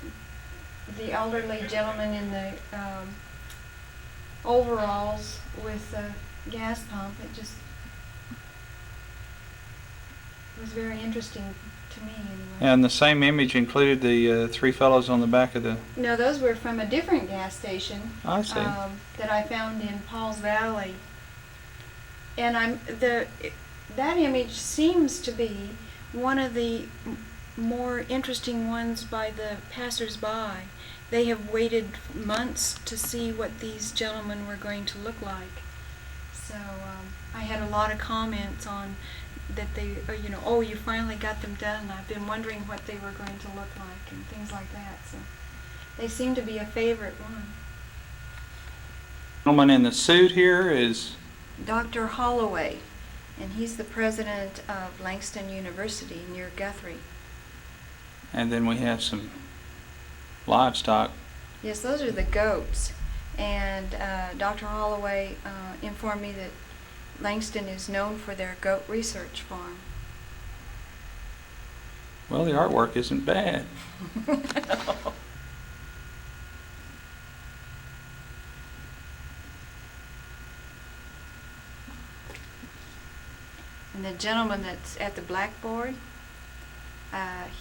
the elderly gentleman in the overalls with the gas pump. It just was very interesting to me anyway. And the same image included the three fellows on the back of the... No, those were from a different gas station. I see. That I found in Paul's Valley. And that image seems to be one of the more interesting ones by the passers-by. They have waited months to see what these gentlemen were going to look like. So I had a lot of comments on that they, oh, you finally got them done. I've been wondering what they were going to look like and things like that. So they seem to be a favorite one. The gentleman in the suit here is... Dr. Holloway, and he's the president of Langston University near Guthrie. And then we have some livestock. Yes, those are the goats. And Dr. Holloway informed me that Langston is known for their goat research farm. Well, the artwork isn't bad. And the gentleman that's at the blackboard,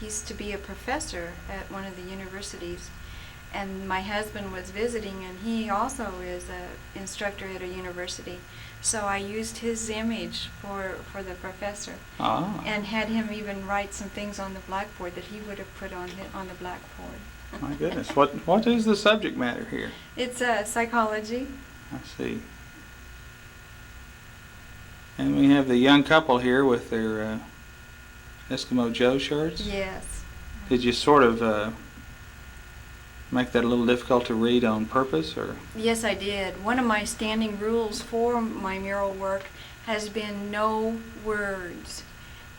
he's to be a professor at one of the universities. And my husband was visiting, and he also is an instructor at a university. So I used his image for the professor, and had him even write some things on the blackboard that he would have put on the blackboard. My goodness, what is the subject matter here? It's psychology. I see. And we have the young couple here with their Eskimo Joe shirts. Yes. Did you sort of make that a little difficult to read on purpose, or? Yes, I did. One of my standing rules for my mural work has been no words,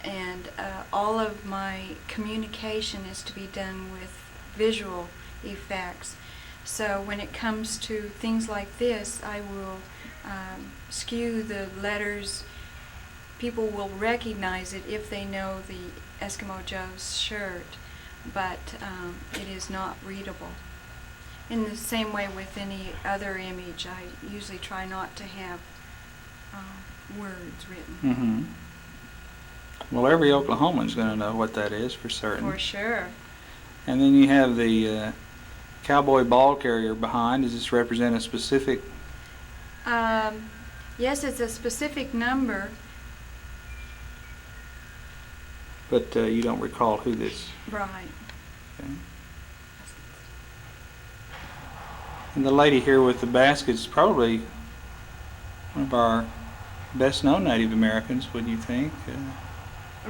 and all of my communication is to be done with visual effects. So when it comes to things like this, I will skew the letters. People will recognize it if they know the Eskimo Joe's shirt, but it is not readable. In the same way with any other image, I usually try not to have words written. Mm-hmm. Well, every Oklahoman's going to know what that is for certain. For sure. And then you have the cowboy ball carrier behind. Does this represent a specific? Yes, it's a specific number. But you don't recall who this... Right. Okay. And the lady here with the basket is probably one of our best-known Native Americans, wouldn't you think?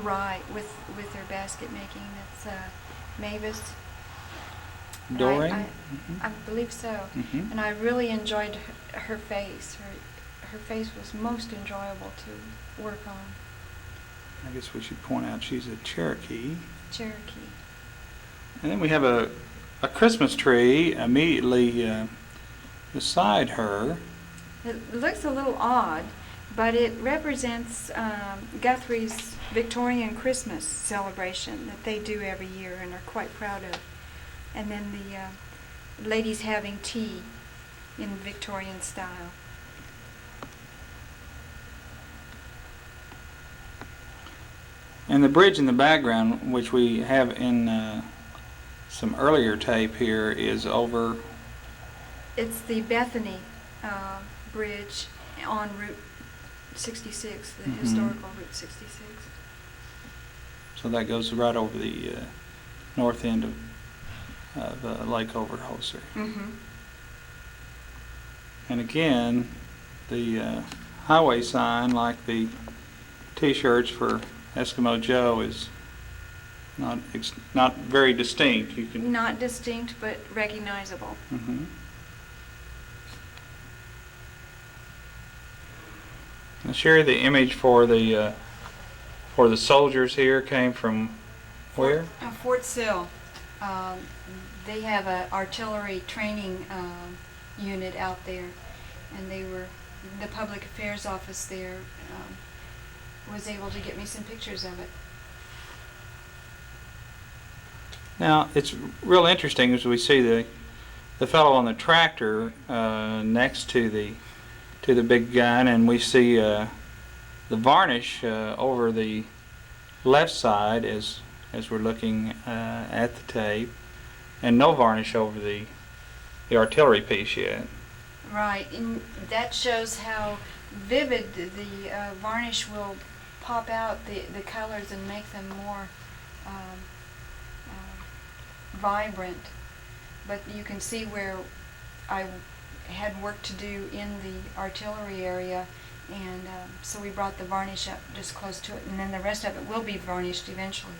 Right, with their basket making. That's Mavis. Doreen? I believe so. Mm-hmm. And I really enjoyed her face. Her face was most enjoyable to work on. I guess we should point out she's a Cherokee. Cherokee. And then we have a Christmas tree immediately beside her. It looks a little odd, but it represents Guthrie's Victorian Christmas celebration that they do every year and are quite proud of. And then the ladies having tea in Victorian style. And the bridge in the background, which we have in some earlier tape here, is over... It's the Bethany Bridge on Route 66, the historical Route 66. So that goes right over the north end of Lake Overholser. Mm-hmm. And again, the highway sign, like the T-shirts for Eskimo Joe, is not very distinct. You can Not distinct, but recognizable. Mm-hmm. Now, Sherry, the image for the soldiers here came from where? Fort Sill. they have a artillery training unit out there, and the public affairs office there was able to get me some pictures of it. Now, it's real interesting as we see the fellow on the tractor next to the big gun, and we see the varnish over the left side as we're looking at the tape, and no varnish over the artillery piece yet. Right, and that shows how vivid the varnish will pop out the colors and make them more vibrant. But you can see where I had work to do in the artillery area, and so we brought the varnish up just close to it, and then the rest of it will be varnished eventually.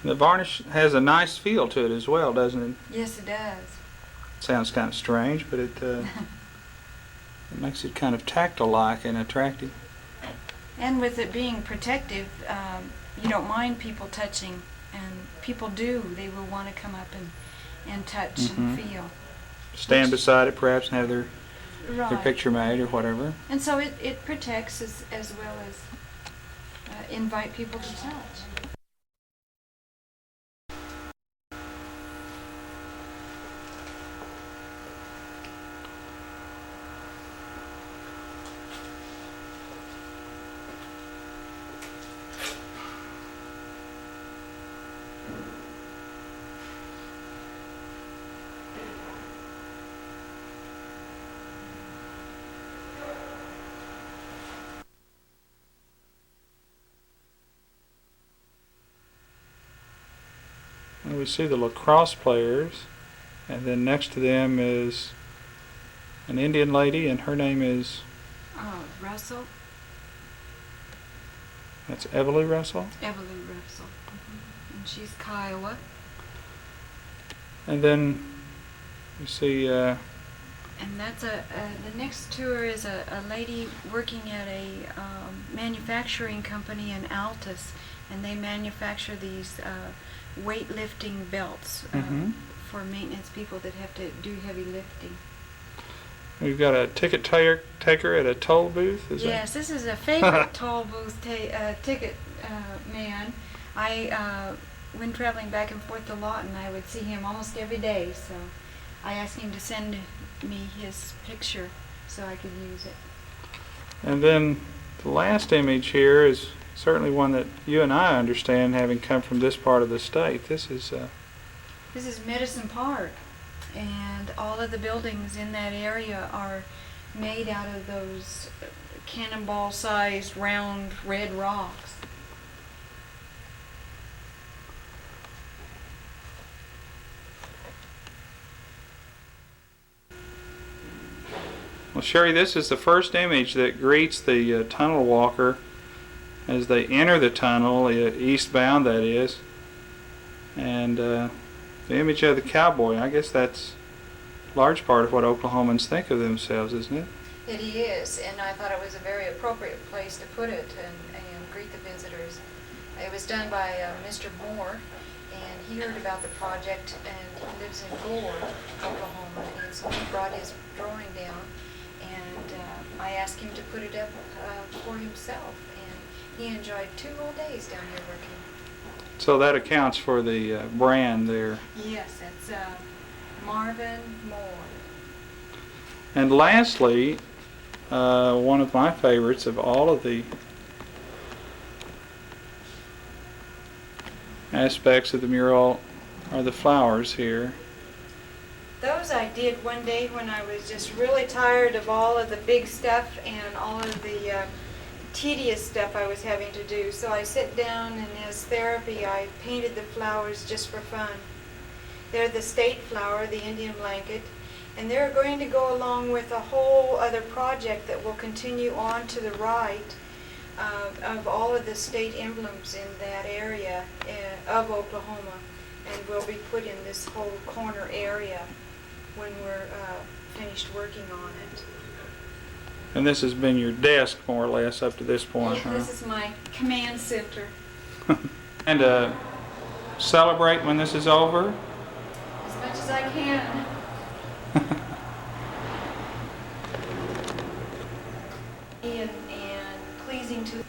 The varnish has a nice feel to it as well, doesn't it? Yes, it does. Sounds kind of strange, but it makes it kind of tactile-like and attractive. And with it being protective, you don't mind people touching, and people do. They will want to come up and touch and feel. Stand beside it perhaps and have their Right. picture made or whatever. And so it protects as well as invite people to touch. And we see the lacrosse players, and then next to them is an Indian lady, and her name is... Russell. That's Everly Russell? Everly Russell. And she's Kiowa. And then you see... And that's the next tour is a lady working at a manufacturing company in Altus, and they manufacture these weightlifting belts for maintenance people that have to do heavy lifting. We've got a ticket taker at a toll booth. Yes, this is a favorite toll booth ticket man. When traveling back and forth to Lawton, I would see him almost every day, so I asked him to send me his picture so I could use it. And then the last image here is certainly one that you and I understand, having come from this part of the state. This is Medicine Park, and all of the buildings in that area are made out of those cannonball-sized round red rocks. Well, Sherry, this is the first image that greets the tunnel walker as they enter the tunnel, eastbound that is. And the image of the cowboy, I guess that's a large part of what Oklahomans think of themselves, isn't it? It is, and I thought it was a very appropriate place to put it and greet the visitors. It was done by Mr. Moore, and he heard about the project, and he lives in Gore, Oklahoma, and so he brought his drawing down, and I asked him to put it up for himself, and he enjoyed 2 whole days down here working. So that accounts for the brand there. Yes, it's Marvin Moore. And lastly, one of my favorites of all of the aspects of the mural are the flowers here. Those I did one day when I was just really tired of all of the big stuff and all of the tedious stuff I was having to do. So I sat down, and as therapy I painted the flowers just for fun. They're the state flower, the Indian blanket, and they're going to go along with a whole other project that will continue on to the right of all of the state emblems in that area of Oklahoma, and will be put in this whole corner area when we're finished working on it. And this has been your desk, more or less, up to this point, Yeah, this is my command center. And celebrate when this is over? much as I can. And pleasing to